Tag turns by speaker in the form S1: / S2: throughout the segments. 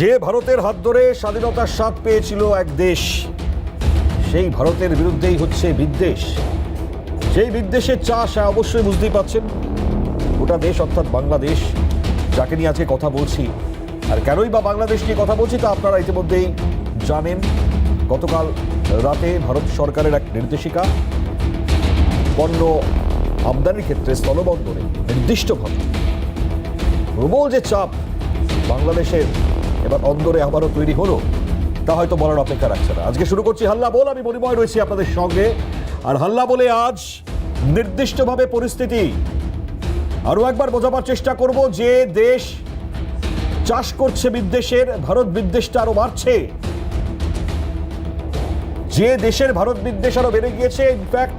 S1: যে ভারতের হাত ধরে স্বাধীনতার স্বাদ পেয়েছিল এক দেশ, সেই ভারতের বিরুদ্ধেই হচ্ছে বিদ্বেষ। সেই বিদ্বেষের চাষ অবশ্যই বুঝতেই পাচ্ছেন গোটা দেশ অর্থাৎ বাংলাদেশ, যাকে নিয়ে আজকে কথা বলছি। আর কেনই বা বাংলাদেশ নিয়ে কথা বলছি তা আপনারা ইতিমধ্যেই জানেন। গতকাল রাতে ভারত সরকারের এক নির্দেশিকা পণ্য আমদানির ক্ষেত্রে স্থলবন্দরে নির্দিষ্টভাবে প্রবল যে চাপ বাংলাদেশের এবার অন্দরে আবারও তৈরি হলো, তা হয়তো বলার অপেক্ষা রাখছে না। আজকে শুরু করছি হাল্লা বল। আমি মণিময় রয়েছি আপনাদের সঙ্গে। আর হাল্লা বলে আজ নির্দিষ্টভাবে পরিস্থিতি আরো একবার বোঝাবার চেষ্টা করব যে দেশ চাষ করছে বিদ্বেষের, ভারত বিদ্বেষটা আরো বাড়ছে। যে দেশের ভারত বিদ্বেষ আরো বেড়ে গিয়েছে, ইনফ্যাক্ট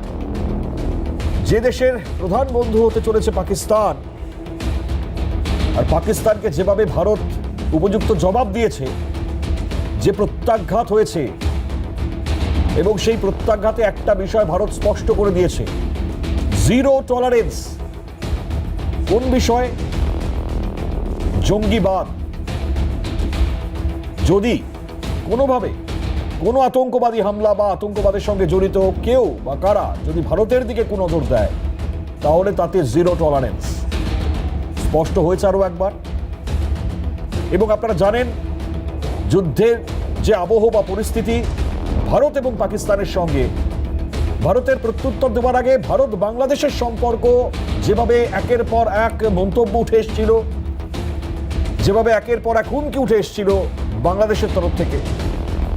S1: যে দেশের প্রধান বন্ধু হতে চলেছে পাকিস্তান, আর পাকিস্তানকে যেভাবে ভারত উপযুক্ত জবাব দিয়েছে, যে প্রত্যাঘাত হয়েছে, এবং সেই প্রত্যাঘাতে একটা বিষয় ভারত স্পষ্ট করে দিয়েছে, জিরো টলারেন্স। কোন বিষয়? জঙ্গিবাদ। যদি কোনোভাবে কোনো আতঙ্কবাদী হামলা বা আতঙ্কবাদের সঙ্গে জড়িত কেউ বা কারা যদি ভারতের দিকে কোনো নজর দেয়, তাহলে তাতে জিরো টলারেন্স স্পষ্ট হয়েছে আরো একবার। এবং আপনারা জানেন যুদ্ধের যে আবহ বা পরিস্থিতি ভারত এবং পাকিস্তানের সঙ্গে, ভারতের প্রত্যুত্তর দেওয়ার আগে ভারত বাংলাদেশের সম্পর্ক যেভাবে একের পর এক মন্তব্য উঠে এসেছিল, যেভাবে একের পর এক হুমকি উঠে এসেছিল বাংলাদেশের তরফ থেকে।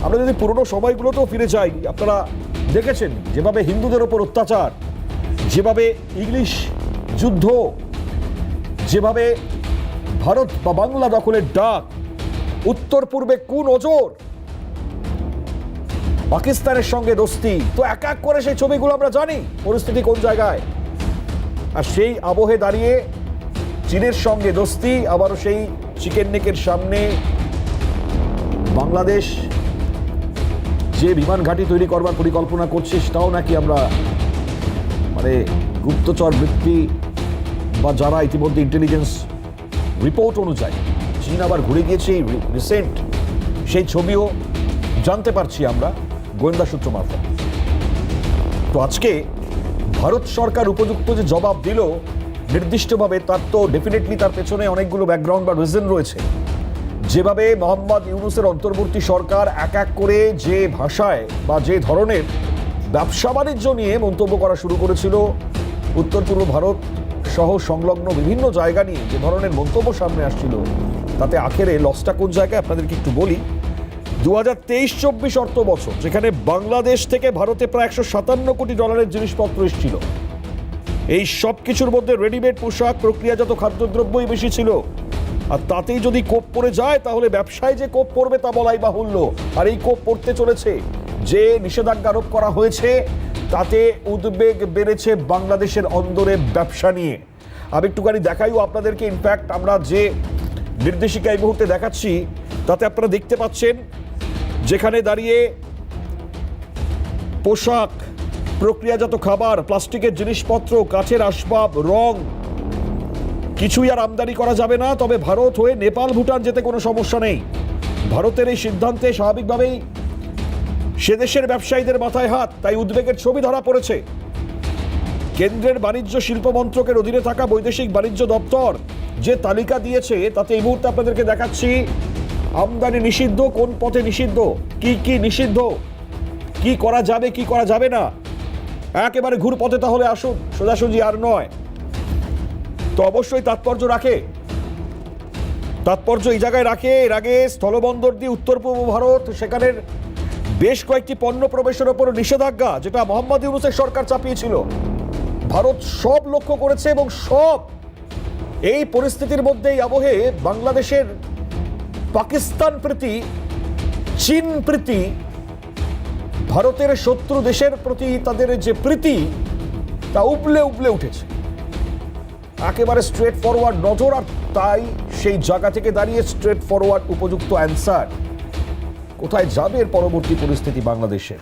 S1: আমরা যদি পুরনো সময়গুলোতেও ফিরে যাই, আপনারা দেখেছেন যেভাবে হিন্দুদের ওপর অত্যাচার, যেভাবে ইংলিশ যুদ্ধ, যেভাবে ভারত বা বাংলা দখলের ডাক, উত্তর পূর্বে কুনজর, পাকিস্তানের সঙ্গে দোস্তি, তো এক এক করে সেই ছবিগুলো আমরা জানি পরিস্থিতি কোন জায়গায়। আর সেই আবহে দাঁড়িয়ে চীনের সঙ্গে দোস্তি, আবারও সেই চিকেন নেকের সামনে বাংলাদেশ যে বিমান ঘাঁটি তৈরি করবার পরিকল্পনা করছে, সেটাও নাকি আমরা গুপ্তচর বৃত্তি বা যারা ইতিমধ্যে ইন্টেলিজেন্স রিপোর্ট অনুযায়ী চীন আবার ঘুরে গিয়েছে রিসেন্ট, সেই ছবিও জানতে পারছি আমরা গোয়েন্দা সূত্র মারফত। তো আজকে ভারত সরকার উপযুক্ত যে জবাব দিল নির্দিষ্টভাবে, তার তো ডেফিনেটলি তার পেছনে অনেকগুলো ব্যাকগ্রাউন্ড বা রিজন রয়েছে। যেভাবে মোহাম্মদ ইউনূসের অন্তর্বর্তী সরকার এক এক করে যে ভাষায় বা যে ধরনের ব্যবসা বাণিজ্য নিয়ে মন্তব্য করা শুরু করেছিল, উত্তর পূর্ব ভারত সহ সংলগ্ন বিভিন্ন জায়গা নিয়ে যে ধরনের মন্তব্য সামনে আসছিল, তাতে আখেরে লসটা কোন জায়গায় আপনাদেরকে একটু বলি। 2023-24 অর্থ বছর, যেখানে বাংলাদেশ থেকে ভারতে প্রায় $157 কোটি জিনিসপত্র এসেছিল, এই সব কিছুর মধ্যে রেডিমেড পোশাক, প্রক্রিয়াজাত খাদ্যদ্রব্যই বেশি ছিল। আর তাতেই যদি কোপ পড়ে যায়, তাহলে ব্যবসায় যে কোপ পড়বে তা বলাই বাহুল্য। আর এই কোপ পড়তে চলেছে। যে নিষেধাজ্ঞা আরোপ করা হয়েছে, তাতে উদ্বেগ বেড়েছে বাংলাদেশের অন্দরে ব্যবসা নিয়ে। আমি একটুখানি দেখাইও আপনাদেরকে। ইনফ্যাক্ট আমরা যে নির্দেশিকা এই মুহূর্তে দেখাচ্ছি, তাতে আপনারা দেখতে পাচ্ছেন যেখানে দাঁড়িয়ে পোশাক, প্রক্রিয়াজাত খাবার, প্লাস্টিকের জিনিসপত্র, কাঠের আসবাব, রং, কিছুই আর আমদানি করা যাবে না। তবে ভারত হয়ে নেপাল, ভুটান যেতে কোনো সমস্যা নেই। ভারতের এই সিদ্ধান্তে স্বাভাবিকভাবেই সে দেশের ব্যবসায়ীদের মাথায় হাত, তাই উদ্বেগের ছবি ধরা পড়েছে। কেন্দ্রের বাণিজ্য শিল্প মন্ত্রকের অধীনে থাকা বৈদেশিক বাণিজ্য দপ্তর যে তালিকা দিয়েছে, তাতে এই মুহূর্তে আপনাদেরকে দেখাচ্ছি আমদানি নিষিদ্ধ, কোন পথে নিষিদ্ধ, কি কি নিষিদ্ধ, কি করা যাবে কি করা যাবে না। একেবারে ঘুর পথে তাহলে আসুন, সোজাসুজি আর নয়। তো অবশ্যই তাৎপর্য রাখে, তাৎপর্য এই জায়গায় রাখে। এর আগে স্থলবন্দর দিয়ে উত্তর পূর্ব ভারত, সেখানের বেশ কয়েকটি পণ্য প্রবেশের ওপর নিষেধাজ্ঞা, যেটা মোহাম্মদ ইউনূসের সরকার চাপিয়েছিল, ভারত সব লক্ষ্য করেছে। এবং সব এই পরিস্থিতির মধ্যেই আবহে বাংলাদেশের পাকিস্তান প্রীতি, চীন প্রীতি, ভারতের শত্রু দেশের প্রতি তাদের যে প্রীতি, তা উবলে উবলে উঠেছে। একেবারে স্ট্রেট ফরওয়ার্ড নজর। আর তাই সেই জায়গা থেকে দাঁড়িয়ে স্ট্রেট ফরওয়ার্ড উপযুক্ত অ্যান্সার, কোথায় যাবে এর পরবর্তী পরিস্থিতি বাংলাদেশের।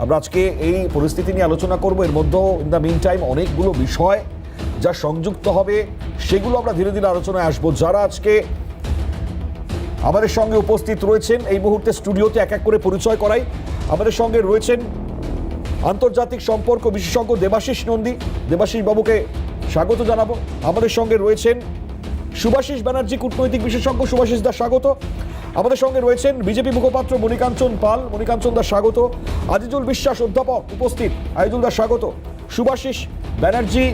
S1: আমরা আজকে এই পরিস্থিতি নিয়ে আলোচনা করব। এর মধ্যেও ইন দ্য মিন টাইম অনেকগুলো বিষয় যা সংযুক্ত হবে, সেগুলো আমরা ধীরে ধীরে আলোচনায় আসবো। যারা আজকে আমাদের সঙ্গে উপস্থিত রয়েছেন এই মুহূর্তে স্টুডিওতে এক এক করে পরিচয় করাই। আমাদের সঙ্গে রয়েছেন আন্তর্জাতিক সম্পর্ক বিশেষজ্ঞ দেবাশিস নন্দী। দেবাশিস বাবুকে স্বাগত জানাবো। আমাদের সঙ্গে রয়েছেন শুভাশিস ব্যানার্জি, কূটনৈতিক বিশেষজ্ঞ। শুভাশিস দা স্বাগত। আমাদের সঙ্গে রয়েছেন বিজেপি মুখপাত্র মণিকাঞ্চন পাল। মণিকাঞ্চন দা স্বাগত। আজিজুল বিশ্বাস অধ্যাপক উপস্থিত। আজিজুল দা স্বাগত। শুভাশিস ব্যানার্জি,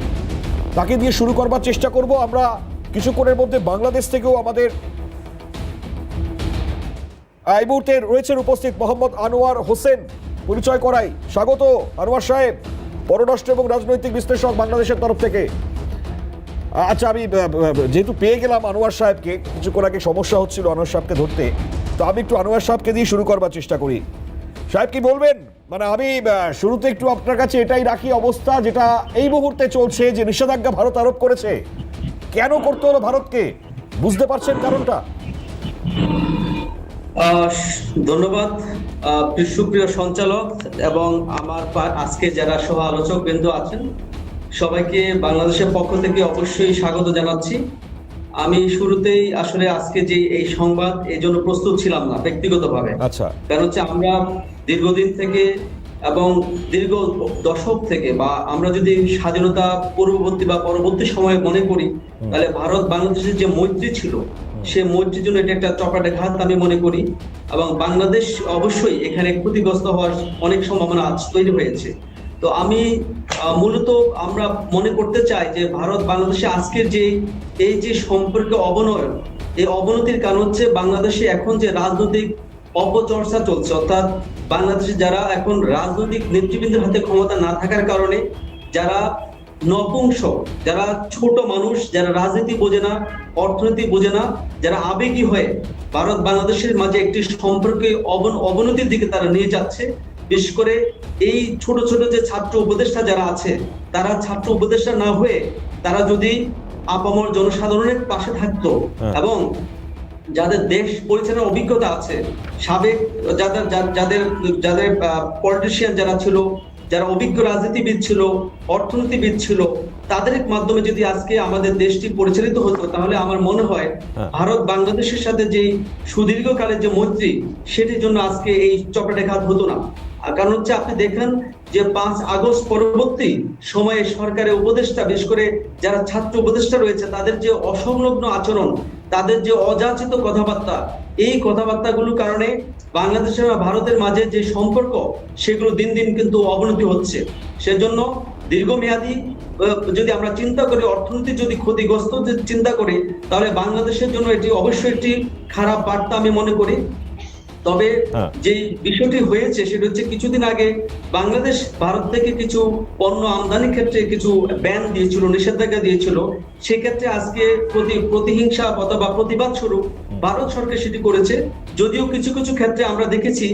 S1: তাকে দিয়ে শুরু করবার চেষ্টা করব আমরা। কিছুক্ষণের মধ্যে বাংলাদেশ থেকেও আমাদের এই মুহূর্তে রয়েছেন উপস্থিত মোহাম্মদ আনোয়ার হোসেন। পরিচয় করাই। স্বাগত আনোয়ার সাহেব, পররাষ্ট্র এবং রাজনৈতিক বিশ্লেষক বাংলাদেশের তরফ থেকে। আচ্ছা, আমি যেহেতু পেয়ে গেলাম আনোয়ার সাহেবকে, কিছুক্ষণ আগে সমস্যা হচ্ছিল আনোয়ার সাহেবকে ধরতে, তো আমি একটু আনোয়ার সাহেবকে দিয়ে শুরু করবার চেষ্টা করি। সাহেব কি বলবেন? মানে আমি শুরুতে একটু আপনার কাছে এটাই রাখি, অবস্থা যেটা এই মুহূর্তে চলছে, যে নিষেধাজ্ঞা ভারত আরোপ করেছে, কেন করতে হলো ভারতকে? বুঝতে পারছেন কারণটা?
S2: ধন্যবাদ সুপ্রিয় সঞ্চালক এবং আমার আজকে যারা সহ আলোচক বৃন্দ আছেন সবাইকে বাংলাদেশের পক্ষ থেকে অবশ্যই স্বাগত জানাচ্ছি। আমি শুরুতেই আসলে আজকে যে এই সংবাদ এই জন্য প্রস্তুত ছিলাম না ব্যক্তিগতভাবে।
S1: আচ্ছা,
S2: কারণ হচ্ছে আমরা দীর্ঘদিন থেকে এবং দীর্ঘ দশক থেকে, বা আমরা যদি স্বাধীনতা পূর্ববর্তী বা পরবর্তী সময়ে মনে করি, তাহলে ভারত বাংলাদেশের যে মৈত্রী ছিল সে মৈত্রীর জন্য এটা একটা চপাটে ঘাত আমি মনে করি। এবং বাংলাদেশ অবশ্যই এখানে ক্ষতিগ্রস্ত হওয়ার অনেক সম্ভাবনা তৈরি হয়েছে। তো আমি মূলত আমরা মনে করতে চাই যে ভারত বাংলাদেশে আজকের যে এই যে সম্পর্কে অবনয়ন, এই অবনতির কারণ হচ্ছে বাংলাদেশে এখন যে রাজনৈতিক অপচর্চা চলছে, অর্থাৎ বাংলাদেশে যারা এখন রাজনৈতিক নেতৃবৃন্দের হাতে ক্ষমতা না থাকার কারণে যারা নপুংস, যারা ছোট মানুষ, যারা রাজনীতি বোঝে না, অর্থনীতি বোঝে না, যারা আবেগী হয়ে ভারত বাংলাদেশের মাঝে একটি সম্পর্কে অবনতির দিকে তারা নিয়ে যাচ্ছে। বিশেষ করে এই ছোট ছোট যে ছাত্র উপদেষ্টা যারা আছে, তারা ছাত্র উপদেষ্টা না হয়ে তারা যদি আপামর জনসাধারণের পাশে থাকতো এবং যাদের দেশ পরিচালনার অভিজ্ঞতা আছে, সাবেক যাদের যাদের যাদের পলিটিশিয়ান যারা ছিল, যারা অভিজ্ঞ রাজনীতিবিদ ছিল, অর্থনীতিবিদ ছিল, তাদের মাধ্যমে যদি আজকে আমাদের দেশটি পরিচালিত হতো, তাহলে আমার মনে হয় ভারত বাংলাদেশের সাথে যে সুদীর্ঘকালের যে মৈত্রী, সেটির জন্য আজকে এই চপাটেঘাত হতো না। কারণ হচ্ছে আপনি দেখেন যে 5 আগস্ট পরবর্তী সময়ে সরকারের উপদেষ্টা, বিশেষ করে যারা ছাত্র উপদেষ্টা রয়েছে, তাদের যে অসংলগ্ন আচরণ, তাদের যে অযাচিত কথাবার্তা, এই কথাবার্তাগুলোর কারণে বাংলাদেশের আর ভারতের মাঝে যে সম্পর্ক, সেগুলো দিন দিন কিন্তু অবনতি হচ্ছে। সেজন্য দীর্ঘমেয়াদী যদি আমরা চিন্তা করি, অর্থনীতি যদি ক্ষতিগ্রস্ত চিন্তা করি, তাহলে বাংলাদেশের জন্য এটি অবশ্যই একটি খারাপ বার্তা আমি মনে করি। তবে যে বিষয়টি হয়েছে সেটা হচ্ছে, কিছুদিন আগে বাংলাদেশ ভারত থেকে কিছু পণ্য আমদানির ক্ষেত্রে কিছু ব্যান দিয়েছিল, নিষেধাজ্ঞা দিয়েছিল। সেক্ষেত্রে আজকে প্রতিহিংসা অথবা প্রতিবাদ স্বরূপ ভারত সরকার সেটি করেছে। যদিও কিছু কিছু ক্ষেত্রে আমরা দেখেছি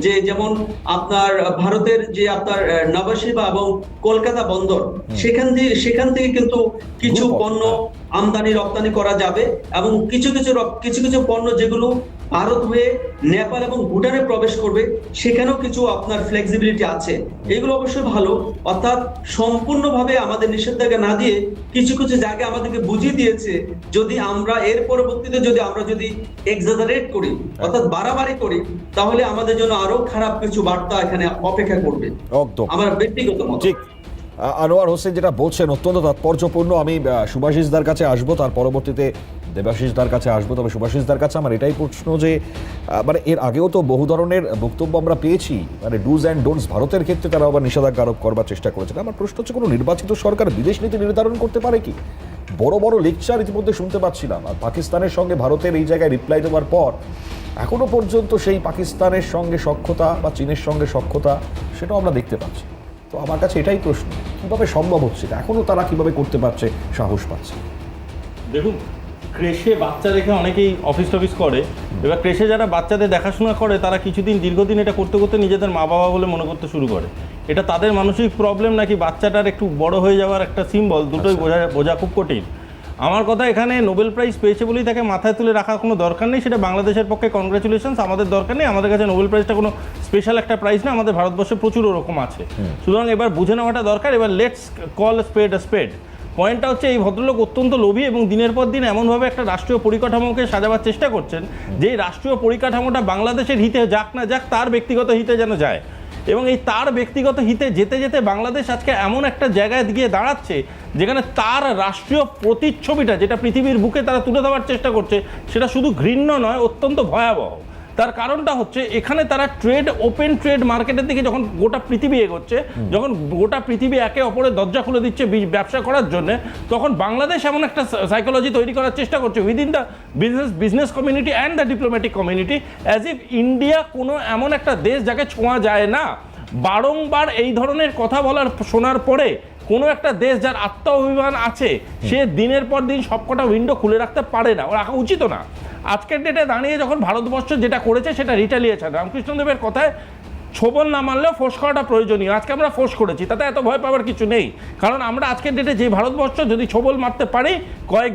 S2: যে, যেমন আপনার ভারতের যে আপনার নবাসীবা এবং কলকাতা বন্দর, সেখান থেকে কিন্তু কিছু পণ্য আমদানি রপ্তানি করা যাবে, এবং কিছু কিছু পণ্য যেগুলো ভারত হয়ে নেপাল এবং ভুটানে প্রবেশ করবে, সেখানেও কিছু আপনার ফ্লেক্সিবিলিটি আছে। এগুলো অবশ্যই ভালো। অর্থাৎ সম্পূর্ণভাবে আমাদের নিষেধাজ্ঞা না দিয়ে কিছু কিছু জায়গায় আমাদেরকে বুঝিয়ে দিয়েছে, যদি আমরা এর পরবর্তীতে যদি এক্সাজারেট করি, অর্থাৎ বাড়াবাড়ি করি, তাহলে আমাদের জন্য আরো খারাপ কিছু বার্তা এখানে অপেক্ষা করবে।
S1: একদম
S2: আমার ব্যক্তিগত মত।
S1: ঠিক। আনোয়ার হোসেন যেটা বলছেন অত্যন্ত তাৎপর্যপূর্ণ। আমি শুভাশিসদার কাছে আসবো, তার পরবর্তীতে দেবাশিসদার কাছে আসবো। তবে শুভাশিসদার কাছে আমার এটাই প্রশ্ন যে, মানে এর আগেও তো বহু ধরনের বক্তব্য আমরা পেয়েছি, মানে ডুজ অ্যান্ড ডোন্টস ভারতের ক্ষেত্রে তারা আবার নিষেধাজ্ঞা আরোপ করবার চেষ্টা করেছে। আমার প্রশ্ন হচ্ছে, কোনো নির্বাচিত সরকার বিদেশ নীতি নির্ধারণ করতে পারে কি? বড় বড় লেকচার ইতিমধ্যে শুনতে পাচ্ছিলাম, আর পাকিস্তানের সঙ্গে ভারতের এই জায়গায় রিপ্লাই দেওয়ার পর এখনো পর্যন্ত সেই পাকিস্তানের সঙ্গে সখ্যতা বা চীনের সঙ্গে সখ্যতা, সেটাও আমরা দেখতে পাচ্ছি। তো আমার কাছে এটাই প্রশ্ন, কিভাবে সম্ভব হচ্ছে, এখনো তারা কিভাবে করতে পারছে, সাহস পাচ্ছে?
S3: দেখুন, ক্রেশে বাচ্চা দেখে অনেকেই অফিস টফিস করে। এবার ক্রেশে যারা বাচ্চাদের দেখাশোনা করে, তারা দীর্ঘদিন এটা করতে করতে নিজেদের মা বাবা বলে মনে করতে শুরু করে। এটা তাদের মানসিক প্রবলেম নাকি বাচ্চাটার একটু বড় হয়ে যাওয়ার একটা সিম্বল, দুটোই বোঝা খুব কঠিন। আমার কথা, এখানে নোবেল প্রাইজ পেয়েছে বলেই তাকে মাথায় তুলে রাখার কোনো দরকার নেই। সেটা বাংলাদেশের পক্ষে কনগ্রাচুলেশনস, আমাদের দরকার নেই। আমাদের কাছে নোবেল প্রাইজটা কোনো স্পেশাল একটা প্রাইজ না, আমাদের ভারতবর্ষে প্রচুর ওরকম আছে। সুতরাং এবার বুঝে নেওয়াটা দরকার। এবার লেটস কল স্পেড আ স্পেড। পয়েন্টটা হচ্ছে এই ভদ্রলোক অত্যন্ত লোভী এবং দিনের পর দিন এমনভাবে একটা রাষ্ট্রীয় পরিকাঠামোকে সাজাবার চেষ্টা করছেন যে এই রাষ্ট্রীয় পরিকাঠামোটা বাংলাদেশের হিতে যাক না যাক তার ব্যক্তিগত হিতে যেন যায়। এবং এই তার ব্যক্তিগত হিতে যেতে যেতে বাংলাদেশ আজকে এমন একটা জায়গায় গিয়ে দাঁড়াচ্ছে যেখানে তার রাষ্ট্রীয় প্রতিচ্ছবিটা যেটা পৃথিবীর বুকে তারা তুলে দেওয়ার চেষ্টা করছে সেটা শুধু ঘৃণ্য নয়, অত্যন্ত ভয়াবহ। তার কারণটা হচ্ছে এখানে তারা ওপেন ট্রেড মার্কেটের দিকে যখন গোটা পৃথিবী এগোচ্ছে, যখন গোটা পৃথিবী একে অপরের দরজা খুলে দিচ্ছে ব্যবসা করার জন্য, তখন বাংলাদেশ এমন একটা সাইকোলজি তৈরি করার চেষ্টা করছে within the business community and the diplomatic community, as if India কোনো এমন একটা দেশ যাকে ছোঁয়া যায় না। বারংবার এই ধরনের কথা শোনার পরে কোনো একটা দেশ যার আত্মাভিমান আছে সে দিনের পর দিন সবকটা উইন্ডো খুলে রাখতে পারে না, ও রাখা উচিত না। আজকের ডেটে দাঁড়িয়ে যখন ভারতবর্ষ যেটা করেছে সেটা রিটালিয়েশন। রামকৃষ্ণদেবের কথায় ছোবল না মানলেও ফোঁস করাটা প্রয়োজনীয়। আজকে আমরা ফোঁস করেছি, তাতে এত ভয় পাওয়ার কিছু নেই, কারণ আমরা আজকের ডেটে যে ভারতবর্ষ যদি ছোবল মারতে পারি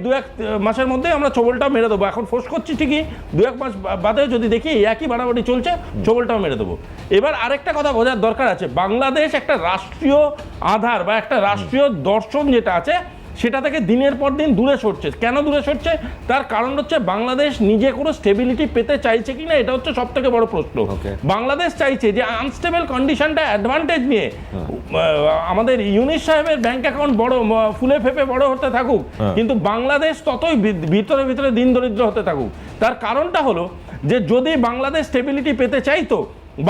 S3: দু এক মাসের মধ্যে আমরা ছোবলটাও মেরে দেবো। এখন ফোঁস করছি ঠিকই, দু এক মাস বাদেও যদি দেখি একই বাড়াবাড়ি চলছে, ছোবলটাও মেরে দেবো। এবার আরেকটা কথা বোঝার দরকার আছে, বাংলাদেশ একটা রাষ্ট্রীয় আধার বা একটা রাষ্ট্রীয় দর্শন যেটা আছে সেটা থেকে দিনের পর দিন দূরে সরছে। কেন দূরে সরছে? তার কারণ হচ্ছে বাংলাদেশ নিজে কোনো স্টেবিলিটি পেতে চাইছে কিনা, এটা হচ্ছে সব থেকে বড় প্রশ্ন। বাংলাদেশ চাইছে যে আনস্টেবল কন্ডিশনটা অ্যাডভান্টেজ নিয়ে আমাদের ইউনিস সাহেবের ব্যাংক অ্যাকাউন্ট বড় ফুলে ফেপে বড় হতে থাকুক, কিন্তু বাংলাদেশ ততই ভিতরে ভিতরে দিন দরিদ্র হতে থাকুক। তার কারণটা হলো যে যদি বাংলাদেশ স্টেবিলিটি পেতে চাইতো,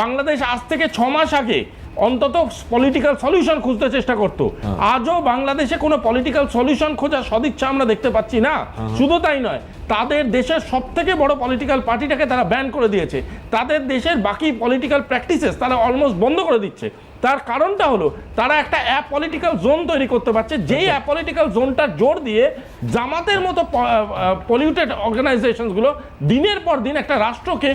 S3: বাংলাদেশ আজ থেকে 6 মাস আগে অন্তত পলিটিক্যাল সলিউশন খুঁজতে চেষ্টা করতো। আজও বাংলাদেশে কোনো পলিটিক্যাল সলিউশন খোঁজার সদিচ্ছা আমরা দেখতে পাচ্ছি না। শুধু তাই নয়, তাদের দেশের সব থেকে বড় পলিটিক্যাল পার্টিটাকে তারা ব্যান করে দিয়েছে, তাদের দেশের বাকি পলিটিক্যাল প্র্যাকটিসেস তারা অলমোস্ট বন্ধ করে দিচ্ছে। তার কারণটা হলো তারা একটা অ্যাপলিটিক্যাল জোন তৈরি করতে পারছে, যেই অ্যাপলিটিক্যাল জোনটার জোর দিয়ে জামাতের মতো পলিউটেড অর্গানাইজেশনগুলো দিনের পর দিন একটা রাষ্ট্রকে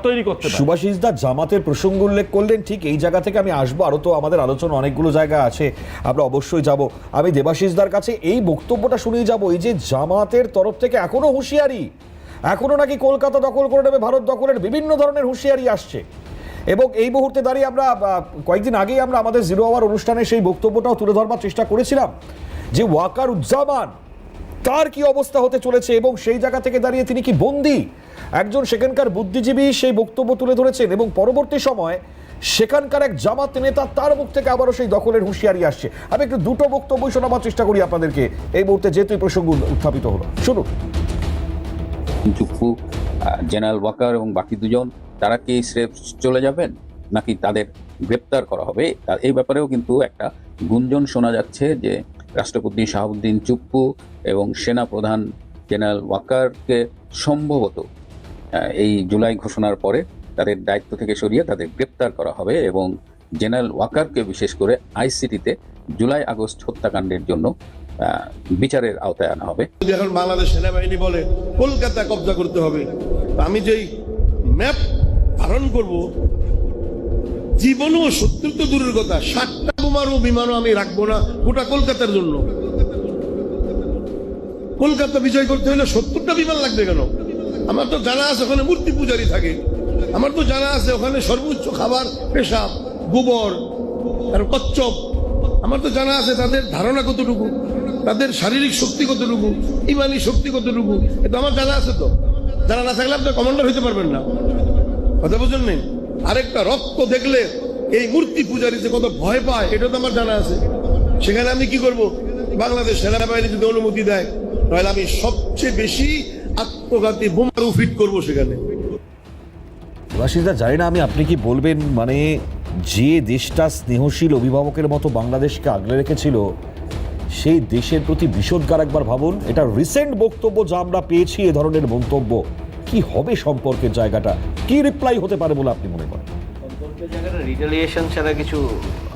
S3: তৈরি করতে পারে।
S1: সুভাষিস দা জামাতের প্রসঙ্গ উল্লেখ করলেন, ঠিক এই জায়গা থেকে আমি আসবো, আরো তো আমাদের আলোচনা অনেকগুলো জায়গা আছে, আমরা অবশ্যই যাব। আমি দেবাশিসদার কাছে এই বক্তব্যটা শুনেই যাব, এই যে জামাতের তরফ থেকে এখনো হুঁশিয়ারি, এখনো নাকি কলকাতা দখল করে নেবে, ভারত দখলের বিভিন্ন ধরনের হুঁশিয়ারি আসছে। এবং এই মুহূর্তে দাঁড়িয়ে আমরা কয়েকদিন আগেই আমরা আমাদের জিরো আওয়ার অনুষ্ঠানে সেই বক্তব্যটাও তুলে ধরবার চেষ্টা করেছিলাম যে ওয়াকারুজ্জামান তার কি অবস্থা হতে চলেছে, এবং সেই জায়গা থেকে দাঁড়িয়ে তিনি কি বন্দী, একজন সেখানকার বুদ্ধিজীবী সেই বক্তব্য তুলে ধরেছেন, এবং পরবর্তী সময় সেখানকার এক জামাত নেতা তার মুখ থেকে আবারও সেই দখলের হুঁশিয়ারি আসছে। আমি একটু দুটো বক্তব্যই শোনাবার চেষ্টা করি আপনাদেরকে এই মুহূর্তে, যেহেতু এই প্রসঙ্গ উত্থাপিত হলো। শুনুন।
S4: জুপ্পু, জেনারেল ওয়াকার এবং বাকি দুজন তারা কি স্রেফ চলে যাবেন নাকি তাদের গ্রেপ্তার করা হবে, এই ব্যাপারেও কিন্তু একটা গুঞ্জন শোনা যাচ্ছে যে রাষ্ট্রপতি শাহাবুদ্দিন চুপ্পু এবং সেনা প্রধান জেনারেল ওয়াকারকে সম্ভবত এই জুলাই ঘোষণার পরে তাদের দায়িত্ব থেকে সরিয়ে তাদের গ্রেপ্তার করা হবে এবং জেনারেল ওয়াকারকে বিশেষ করে আইসিটিতে জুলাই আগস্ট হত্যাকাণ্ডের জন্য বিচারের আওতায় আনা হবে।
S5: এখন বাংলাদেশ সেনাবাহিনী বলে কলকাতা কব্জা করতে হবে, আমি যেই ম্যাপ ধারণ করব, জীবনও 70 তো দূরের কথা, 60টা বোমারও বিমানও আমি রাখবো না গোটা কলকাতার জন্য। কলকাতা বিজয় করতে হলে 70টা বিমান লাগবে কেন? আমার তো জানা আছে ওখানে মূর্তি পূজারি থাকে, আমার তো জানা আছে ওখানে সর্বোচ্চ খাবার পেশাব, গোবর আর কচ্ছপ। আমার তো জানা আছে তাদের ধারণা কতটুকু, তাদের শারীরিক শক্তি কতটুকু, ইমানি শক্তি কতটুকু, এটা আমার জানা আছে। তো জানা না থাকলে আপনি কমান্ডার হইতে পারবেন না, কথা বুঝেন নেই? আরেকটা রক্ত দেখলে এই মূর্তি পূজারীতে কত ভয় পায় এটা তো আমার জানা আছে। সেখানে আমি কি করব? বাংলাদেশ সেনাবাহিনী যদি অনুমতি দেয় তাহলে আমি সবচেয়ে বেশি আত্মঘাতী বোমারু ফিট করব সেখানে।
S1: রাশিদা, জানি না আমি আপনি কি বলবেন, মানে যে দেশটা স্নেহশীল অভিভাবকের মতো বাংলাদেশকে আগলে রেখেছিল সেই দেশের প্রতি বিষোদ্গার একবার ভাবুন। এটা রিসেন্ট বক্তব্য যা আমরা পেয়েছি, এ ধরনের মন্তব্য কি হবে সম্পর্কের জায়গাটা, কি রিপ্লাই হতে পারে বলে আপনি মনে করেন?
S6: সম্পর্কের জায়গাটা রিটেলিয়েশন ছাড়া কিছু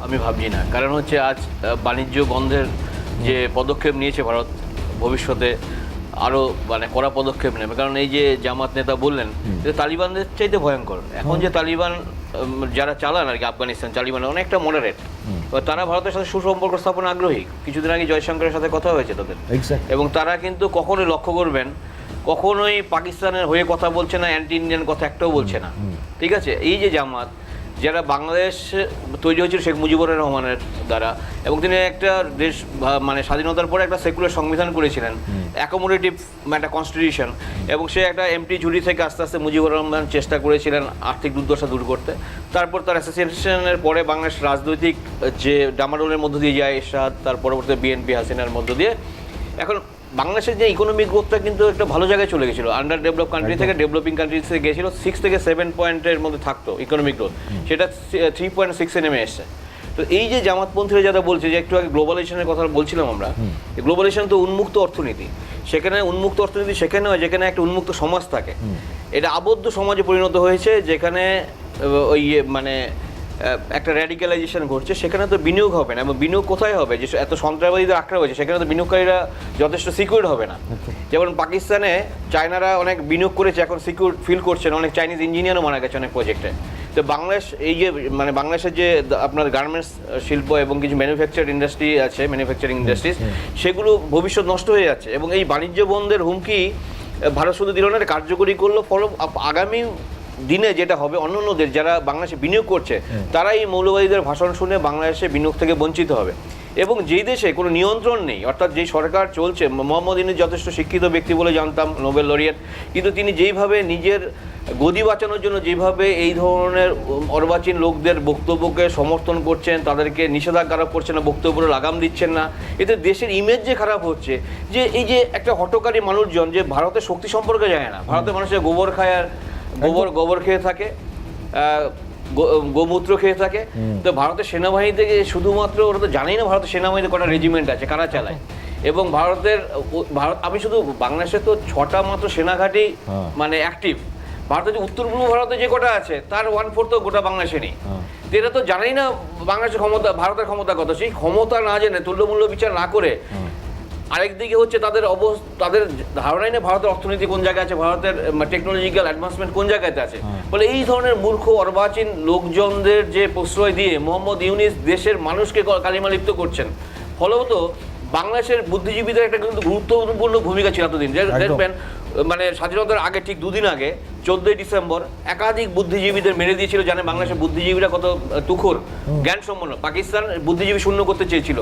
S6: আমি ভাবছি না। কারণ হচ্ছে আজ বাণিজ্য বন্ধের যে পদক্ষেপ নিয়েছে ভারত, ভবিষ্যতে আরও মানে কড়া পদক্ষেপ নেবে। কারণ এই যে জামাত নেতা বললেন যে তালিবানদের চাইতে ভয়ঙ্কর এখন যে তালিবান যারা চালান আর কি, আফগানিস্তান তালিবান অনেকটা মডারেট, তারা ভারতের সাথে সুসম্পর্ক স্থাপনে আগ্রহী। কিছুদিন আগে জয়শঙ্করের সাথে কথা হয়েছে তাদের, এবং তারা কিন্তু কখনোই লক্ষ্য করবেন কখনোই পাকিস্তানের হয়ে কথা বলছে না, অ্যান্টি ইন্ডিয়ান কথা একটাও বলছে না। ঠিক আছে, এই যে জামাত যারা বাংলাদেশ তৈরি হয়েছিল শেখ মুজিবুর রহমানের দ্বারা, এবং তিনি একটা দেশ মানে স্বাধীনতার পরে একটা সেকুলার সংবিধান করেছিলেন, অ্যাকোমোডেটিভ একটা কনস্টিটিউশন, এবং সে একটা এমটি ঝুড়ি থেকে আস্তে আস্তে মুজিবুর রহমান চেষ্টা করেছিলেন আর্থিক দুর্দশা দূর করতে। তারপর তার অ্যাসোসিয়েশনের পরে বাংলাদেশ রাজনৈতিক যে ডামাডোলের মধ্য দিয়ে যায় এরশাদ, তার পরবর্তী বিএনপি হাসিনার মধ্য দিয়ে এখন বাংলাদেশের যে ইকোনমিক গ্রোথটা কিন্তু একটা ভালো জায়গায় চলে গেছিলো। আন্ডার ডেভেলপ কান্ট্রি থেকে ডেভেলপিং কান্ট্রিতে গেছিলো, 6 থেকে 7 পয়েন্টের মধ্যে থাকতো ইকোনমিক গ্রোথ, সেটা 3.6-এ নেমে এসছে। তো এই যে জামাতপন্থীরা যারা বলছে যে একটু আগে গ্লোবালাইজেশনের কথা বলছিলাম আমরা, গ্লোবালাইজেশন তো উন্মুক্ত অর্থনীতি, সেখানে উন্মুক্ত অর্থনীতি সেখানে হয় যেখানে একটা উন্মুক্ত সমাজ থাকে। এটা আবদ্ধ সমাজে পরিণত হয়েছে যেখানে ওই মানে একটা র্যাডিক্যালাইজেশন ঘটছে, সেখানে তো বিনিয়োগ হবে না। এবং বিনিয়োগ কোথায় হবে? যে এত সন্ত্রাসবাদীদের আক্রমণ হয়েছে সেখানে তো বিনিয়োগকারীরা যথেষ্ট সিকিউর হবে না। যেমন পাকিস্তানে চায়নারা অনেক বিনিয়োগ করেছে, এখন সিকিউর ফিল করছে না, অনেক চাইনিজ ইঞ্জিনিয়ারও মারা গেছে অনেক প্রজেক্টে। তো বাংলাদেশ এই যে মানে বাংলাদেশের যে আপনার গার্মেন্টস শিল্প এবং কিছু ম্যানুফ্যাকচার ইন্ডাস্ট্রি আছে, ম্যানুফ্যাকচারিং ইন্ডাস্ট্রিজ, সেগুলো ভবিষ্যৎ নষ্ট হয়ে যাচ্ছে। এবং এই বাণিজ্য বন্ধের হুমকি ভারত শুধু দিল না, কার্যকরী করলো। ফলে আগামী দিনে যেটা হবে, অন্য দেশ যারা বাংলাদেশে বিনিয়োগ করছে তারা এই মৌলবাদীদের ভাষণ শুনে বাংলাদেশে বিনিয়োগ থেকে বঞ্চিত হবে। এবং যেই দেশে কোনো নিয়ন্ত্রণ নেই, অর্থাৎ যেই সরকার চলছে, মোহাম্মদ ইউনূস যথেষ্ট শিক্ষিত ব্যক্তি বলে জানতাম, নোবেল লরিয়েট, কিন্তু তিনি যেইভাবে নিজের গদি বাঁচানোর জন্য যেভাবে এই ধরনের অর্বাচীন লোকদের বক্তব্যকে সমর্থন করছেন, তাদেরকে নিষেধাজ্ঞা আরোপ করছেন না, বক্তব্যে লাগাম দিচ্ছেন না, এতে দেশের ইমেজ যে খারাপ হচ্ছে। যে এই যে একটা হটকারী মানুষজন যে ভারতের শক্তি সম্পর্কে জানে না, ভারতের মানুষের গোবর খায় আর গোবর খেয়ে থাকে, গোমূত্র খেয়ে থাকে। তো ভারতের সেনাবাহিনী থেকে শুধুমাত্র ওরা তো জানেই না ভারতের সেনাবাহিনীতে কটা রেজিমেন্ট আছে, কারা চালায়। এবং ভারত আমি শুধু বাংলাদেশে তো 6টা মাত্র সেনাঘাঁটি মানে অ্যাক্টিভ। ভারতের যে উত্তর পূর্ব ভারতে যে কটা আছে তার 1/4 তো গোটা বাংলাদেশে নেই। তো এরা তো জানেই না বাংলাদেশের ক্ষমতা, ভারতের ক্ষমতা কত। সেই ক্ষমতা না জেনে, তুল্যমূল্য বিচার না করে, আরেকদিকে হচ্ছে তাদের ধারণাই নেই ভারতের অর্থনীতি কোন জায়গায় আছে, ভারতের টেকনোলজিক্যাল অ্যাডভান্সমেন্ট কোন জায়গাতে আছে। বলে এই ধরনের মূর্খ অর্বাচীন লোকজনদের যে প্রশ্রয় দিয়ে মোহাম্মদ ইউনূস দেশের মানুষকে কালিমালিপ্ত করছেন। ফলত বাংলাদেশের বুদ্ধিজীবীদের একটা কিন্তু গুরুত্বপূর্ণ ভূমিকা ছিল এতদিন। দেখবেন মানে স্বাধীনতার আগে ঠিক 2 দিন আগে 14ই ডিসেম্বর একাধিক বুদ্ধিজীবীদের মেরে দিয়েছিল। জানে বাংলাদেশের বুদ্ধিজীবীরা কত তুখোর, জ্ঞান সম্পন্ন। পাকিস্তান বুদ্ধিজীবী শূন্য করতে চেয়েছিল,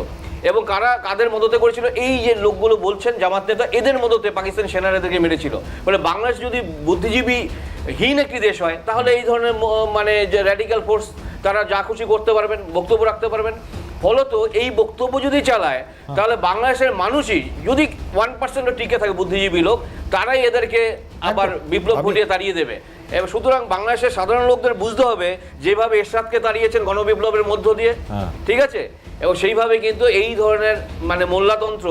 S6: এবং কাদের মদতে করেছিল? এই যে লোকগুলো বলছেন জামাত নেতা, এদের মদতে পাকিস্তান সেনারাদেরকে মেরেছিল। ফলে বাংলাদেশ যদি বুদ্ধিজীবীহীন একটি দেশ হয়, তাহলে এই ধরনের মানে যে র্যাডিক্যাল ফোর্স তারা যা খুশি করতে পারবেন, বক্তব্য রাখতে পারবেন। ফলত এই বক্তব্য যদি চালায়, তাহলে বাংলাদেশের মানুষই যদি 1% টিকে থাকে বুদ্ধিজীবী লোক, তারাই এদেরকে আবার বিপ্লব ঘটিয়ে তাড়িয়ে দেবে। এবং সুতরাং বাংলাদেশের সাধারণ লোকদের বুঝতে হবে, যেভাবে এরশাদকে তাড়িয়েছেন গণবিপ্লবের মধ্য দিয়ে, ঠিক আছে, এবং সেইভাবে কিন্তু এই ধরনের মানে মোল্লাতন্ত্র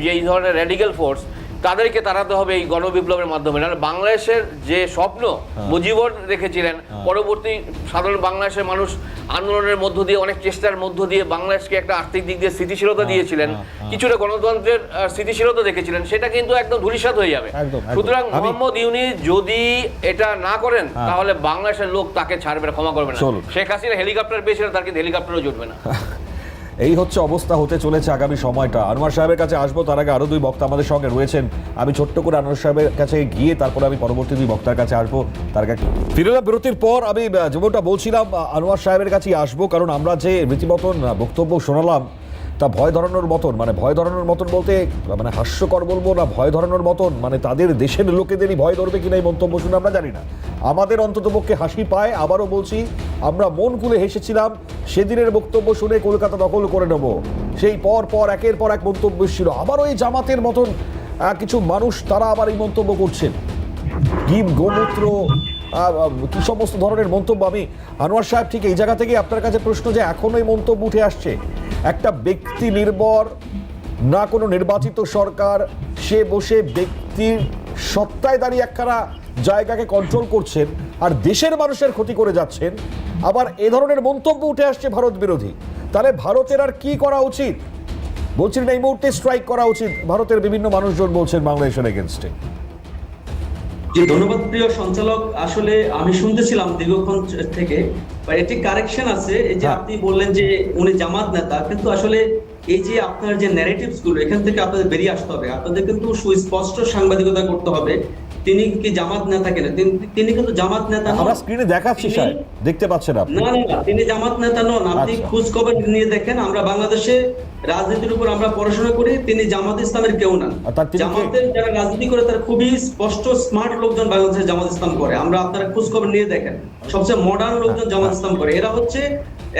S6: যেই ধরনের র্যাডিক্যাল ফোর্স, তাদেরকে তাড়াতে হবে এই গণবিপ্লবের মাধ্যমে। নাহলে বাংলাদেশের যে স্বপ্ন মুজিবুর রেখেছিলেন, পরবর্তী সাধারণ বাংলাদেশের মানুষ আন্দোলনের মধ্য দিয়ে, অনেক চেষ্টার মধ্য দিয়ে বাংলাদেশকে একটা আর্থিক দিক দিয়ে স্থিতিশীলতা দিয়েছিলেন, কিছুটা গণতন্ত্রের স্থিতিশীলতা দেখেছিলেন, সেটা কিন্তু একদম ধূলিসাৎ হয়ে যাবে। সুতরাং মোহাম্মদ ইউনূস যদি এটা না করেন, তাহলে বাংলাদেশের লোক তাকে ছাড়বে না, ক্ষমা করবে না। শেখ হাসিনা হেলিকপ্টার পেয়েছিলেন, তার কিন্তু হেলিকপ্টারও জুটবে না।
S1: এই হচ্ছে অবস্থা হতে চলেছে আগামী সময়টা। আনোয়ার সাহেবের কাছে আসবো, তার আগে আরো 2 বক্তা আমাদের সঙ্গে রয়েছেন। আমি ছোট্ট করে আনোয়ার সাহেবের কাছে গিয়ে তারপরে আমি পরবর্তী 2 বক্তার কাছে আসবো। তার আগে ফিরলাম বিরতির পর। আমি যেমনটা বলছিলাম, আনোয়ার সাহেবের কাছেই আসবো, কারণ আমরা যে রীতিমতন বক্তব্য শোনালাম তা ভয় ধরানোর মতন, মানে ভয় ধরানোর মতন বলতে মানে হাস্যকর বলবো না, ভয় ধরানোর মতন, মানে তাদের দেশের লোকেদেরই ভয় ধরবে কিনা এই মন্তব্য শুনে আমরা জানি না। আমাদের অন্ততপক্ষে হাসি পায়। আবারও বলছি, আমরা মন খুলে হেসেছিলাম সেদিনের বক্তব্য শুনে, কলকাতা দখল করে নেব, সেই পর একের পর এক মন্তব্য ছিল। আবারও এই জামাতের মতন কিছু মানুষ তারা আবার এই মন্তব্য করছেন, গোমূত্র কি সমস্ত ধরনের মন্তব্য। আমি আনোয়ার সাহেব ঠিক এই জায়গা থেকে আপনার কাছে প্রশ্ন, যে এখনো এই মন্তব্য উঠে আসছে, একটা ব্যক্তি নির্ভর না কোনো নির্বাচিত সরকার, সে বসে ব্যক্তির সত্তায় দাঁড়িয়ে একখানা জায়গাকে কন্ট্রোল করছেন আর দেশের মানুষের ক্ষতি করে যাচ্ছেন, আবার এ ধরনের মন্তব্য উঠে আসছে ভারত বিরোধী। তাহলে ভারতের আর কি করা উচিত? বলছিলেন এই মুহূর্তে স্ট্রাইক করা উচিত, ভারতের বিভিন্ন মানুষজন বলছেন বাংলাদেশের এগেনস্টে।
S2: ধন্যবাদ প্রিয় সঞ্চালক। আসলে আমি শুনতেছিলাম দীর্ঘক্ষণ থেকে, এটি কারেকশন আছে। এই যে আপনি বললেন যে উনি জামাত নেতা, কিন্তু আসলে এই যে আপনার যে ন্যারেটিভস গুলো, এখান থেকে আপনাদের বেরিয়ে আসতে হবে। আপনাদের কিন্তু সুস্পষ্ট সাংবাদিকতা করতে হবে। তিনি কি জামাত নেতা কিনা, তিনি কিন্তু জামাত নেতা নন।
S1: আমরা স্ক্রিনে দেখাচ্ছি
S2: তিনি-
S1: সাহেব, দেখতে পাচ্ছেন আপনি।
S2: না না না, তিনি জামাত নেতা নন। আপনি
S1: আচ্ছা।
S2: খোঁজ খবর নিয়ে দেখেন, আমরা বাংলাদেশে রাজনীতির উপর আমরা পড়াশোনা করি, তিনি জামাত ইসলামের কেউ না।
S1: আর তার তিনি কে?
S2: জামাতের যারা রাজনীতি করে তার খুবই স্পষ্ট স্মার্ট লোকজন বাংলাদেশে জামাত ইসলাম করে, আমরা আপনারা খোঁজ খবর নিয়ে দেখেন, সবচেয়ে মডার্ন লোকজন জামাত ইসলাম করে। এরা হচ্ছে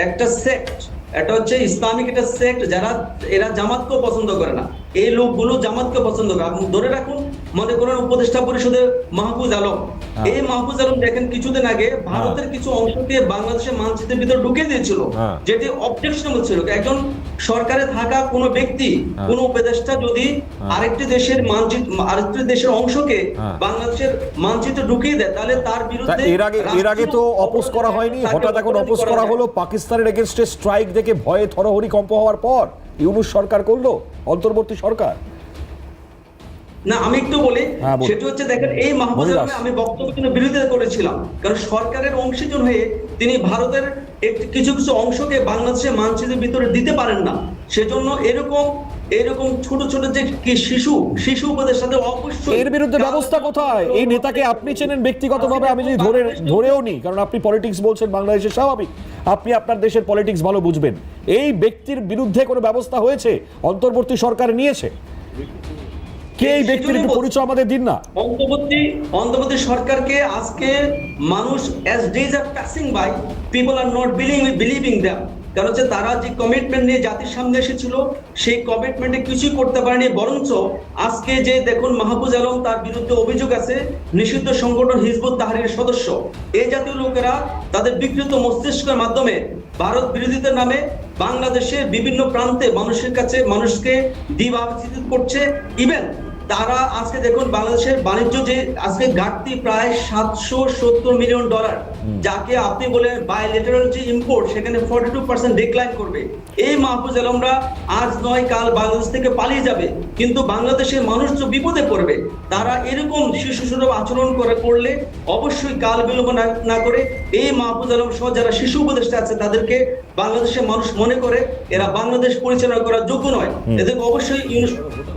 S2: একটা সেক্ট, এটা হচ্ছে ইসলামিক একটা সেক্ট, যারা এরা জামাতকেও পছন্দ করে না। এই লোকগুলো জামাতকে পছন্দ করে। আপনি ধরে রাখুন, মনে করেন উপদেষ্টা পরিষদে মাহফুজ আলম, এই মাহফুজ আলম দেখেন কিছুদিন আগে ভারতের কিছু অংশকে বাংলাদেশের মানচিত্রের ভিতরে ঢুকে দিয়েছিল, যেটি অবজেকশনেবল ছিল। একজন সরকারে থাকা কোনো ব্যক্তি, কোনো উপদেষ্টা যদি আরেকটি দেশের আরেকটি দেশের অংশকে বাংলাদেশের মানচিত্রে ঢুকিয়ে দেয়, তাহলে তার বিরুদ্ধে
S1: এর আগে তো অপোজ করা হয়নি, হঠাৎ এখন অপোজ করা হলো পাকিস্তানের এগেনস্টে স্ট্রাইক দেখে ভয়ে থরহরি কম্প হওয়ার পর ইউনূস সরকার করলো, অন্তর্বর্তী সরকার।
S2: না, আমি একটু বলি,
S1: হ্যাঁ, বলুন।
S2: সেটা হচ্ছে দেখেন, এই মাহফুজ
S1: বলুন।
S2: আলমে আমি বক্তব্যের জন্য বিরোধিতা করেছিলাম, কারণ সরকারের অংশীজন হয়ে তিনি ভারতের কিছু কিছু অংশকে বাংলাদেশের মানচিত্রের ভিতরে দিতে পারেন না। সেজন্য এরকম ছোট ছোট যে শিশু উপদেষ্টাদের অবশ্যই
S1: এর বিরুদ্ধে ব্যবস্থা কোথায়? এই নেতাকে আপনি চেনেন ব্যক্তিগতভাবে, আমি যদি ধরেও নি, কারণ আপনি পলিটিক্স বলছেন বাংলাদেশের, স্বাভাবিক আপনি আপনার দেশের পলিটিক্স ভালো বুঝবেন। এই ব্যক্তির বিরুদ্ধে কোনো ব্যবস্থা হয়েছে? অন্তর্বর্তী সরকার নিয়েছে? কে এই ব্যক্তির একটু পরিচয় আমাদের দিন না।
S2: অন্তর্বর্তী সরকারকে আজকে মানুষ, as days are passing by, people are not believing them, কারণ হচ্ছে তারা যে কমিটমেন্ট নিয়ে জাতির সামনে এসেছিল, সেই কমিটমেন্টে কিছুই করতে পারেনি। বরঞ্চ আজকে যে দেখুন মাহফুজ আলম, তার বিরুদ্ধে অভিযোগ আছে নিষিদ্ধ সংগঠন হিজবুত তাহরীরের সদস্য। এই জাতীয় লোকেরা তাদের বিকৃত মস্তিষ্কের মাধ্যমে ভারত বিরোধিতার নামে বাংলাদেশের বিভিন্ন প্রান্তে মানুষকে দিবাচিত করছে। ইভেন তারা আজকে দেখুন বাংলাদেশের বাণিজ্য যে আজকে ঘাটতি প্রায় $770 মিলিয়ন, যাকে আপনি বলেন বাইলেটারাল যে ইম্পোর্ট, সেখানে 42% ডিক্লাইন করবে। এই মাহফুজ আলমরা আজ নয় কাল বাংলাদেশ থেকে পালিয়ে যাবে, কিন্তু বাংলাদেশের মানুষ তো বিপদে পড়বে। তারা এরকম শিশুসুলভ আচরণ করলে অবশ্যই কাল বিলম্ব না করে এই মাহফুজ আলম সহ যারা শিশু উপদেষ্টা আছে তাদেরকে বাংলাদেশের মানুষ মনে করে এরা বাংলাদেশ পরিচালনা করার যোগ্য নয়। এদেরকে অবশ্যই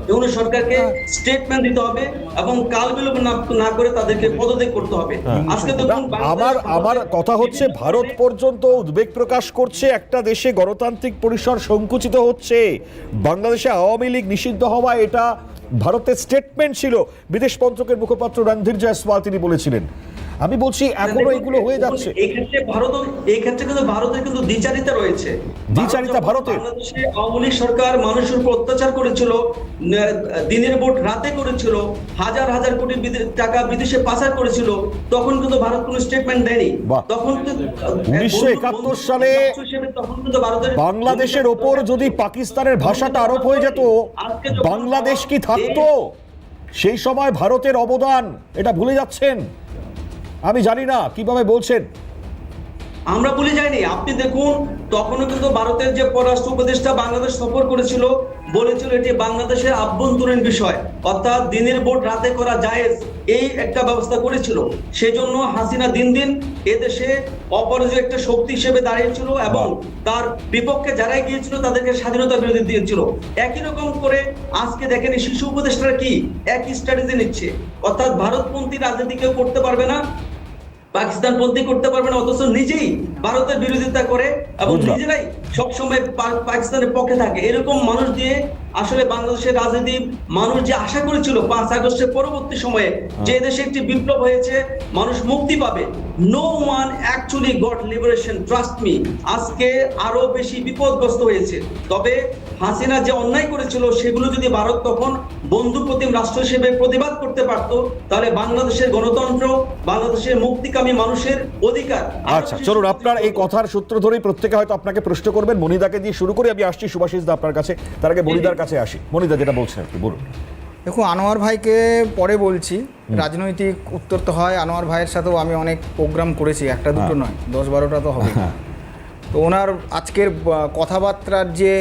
S2: ইউনূস সরকারকে স্টেটমেন্ট দিতে হবে এবং কাল বিলম্ব না করে তাদেরকে পদত্যাগ করতে হবে। আজকে দেখুন,
S1: আমার কথা হচ্ছে, ভারত পর্যন্ত উদ্বেগ প্রকাশ করছে, একটা দেশে গণতান্ত্রিক পরিসর সংকুচিত হচ্ছে, বাংলাদেশে আওয়ামী লীগ নিষিদ্ধ হওয়া, এটা ভারতের স্টেটমেন্ট ছিল। বিদেশ মন্ত্রকের মুখপাত্র রণধীর জয়সওয়াল তিনি বলেছিলেন। আমি বলছি এখনো এগুলো হয়ে যাচ্ছে।
S2: এই ক্ষেত্রে কিন্তু ভারতের কিন্তু দ্বিচারিতা রয়েছে।
S1: দ্বিচারিতা ভারতের?
S2: বাংলাদেশে আওয়ামী লীগ সরকার মানুষের উপর অত্যাচার করেছিল, দিনের ভোট রাতে করেছিল, হাজার হাজার কোটি টাকা বিদেশে পাচার করেছিল, তখন কিন্তু ভারত কোনো স্টেটমেন্ট দেয়নি। তখন
S1: 1971 সালে বাংলাদেশের ওপর যদি পাকিস্তানের ভাষাটা আরোপ হয়ে যেত, বাংলাদেশ কি থাকতো? সেই সময় ভারতের অবদান, এটা ভুলে যাচ্ছেন? আমি জানি না কিভাবে বলছেন।
S2: আমরা ভুলে যাইনি। আপনি দেখুন, তখনও কিন্তু ভারতের যে পররাষ্ট্র উপদেষ্টা বাংলাদেশ সফর করেছিল, বলেছিল এটি বাংলাদেশের আভ্যন্তরীণ বিষয়, অর্থাৎ দিনের ভোট রাতে করা জায়েজ, এই একটা ব্যবস্থা করেছিল। সেজন্য হাসিনা দিন দিন এদেশে অপরাজয় একটা শক্তি হিসেবে দাঁড়িয়েছিল এবং তার বিপক্ষে যারাই গিয়েছিল তাদেরকে স্বাধীনতা বিরোধী দিয়েছিল। একই রকম করে আজকে দেখেন শিশু উপদেষ্টারা কি একই স্ট্র্যাটেজি নিচ্ছে, অর্থাৎ ভারতপন্থী রাজনীতি কেউ করতে পারবে না, পাকিস্তানপন্থী করতে পারবে না, অথচ নিজেই ভারতের বিরোধিতা করে এবং নিজেরাই সবসময় পাকিস্তানের পক্ষে থাকে। এরকম মানুষ দিয়ে আসলে বাংলাদেশের রাজনীতি মানুষ যে আশা করেছিল 5 আগস্টের পরবর্তী সময়ে যে দেশে একটি বিপ্লব হয়েছে, মানুষ মুক্তি পাবে, no one actually got liberation, trust me, আজকে আরো বেশি বিপদগ্রস্ত হয়েছে। তবে হাসিনা যে অন্যায় করেছিল সেগুলো যদি ভারত তখন বন্ধুপ্রতিম রাষ্ট্র হিসেবে প্রতিবাদ করতে পারত, তাহলে বাংলাদেশের গণতন্ত্র, বাংলাদেশের মুক্তিকামী মানুষের অধিকার।
S1: আচ্ছা চলুন, আপনার এই কথার সূত্র ধরেই প্রত্যেকে হয়তো আপনাকে প্রশ্ন করবেন। মনিদাকে দিয়ে শুরু করে আমি আসছি সুভাষিস দা আপনার কাছে, তার আগে মনিদার কাছে আসি। মনিদা যেটা বলছেন আপনি বলুন।
S7: দেখুন, আনোয়ার ভাইকে পরে বলছি, রাজনৈতিক উত্তর তো হয়। আনোয়ার ভাইয়ের সাথেও আমি অনেক প্রোগ্রাম করেছি, একটা দুটো নয়, 10-12টা তো হবে। তো ওনার আজকের কথাবার্তার যে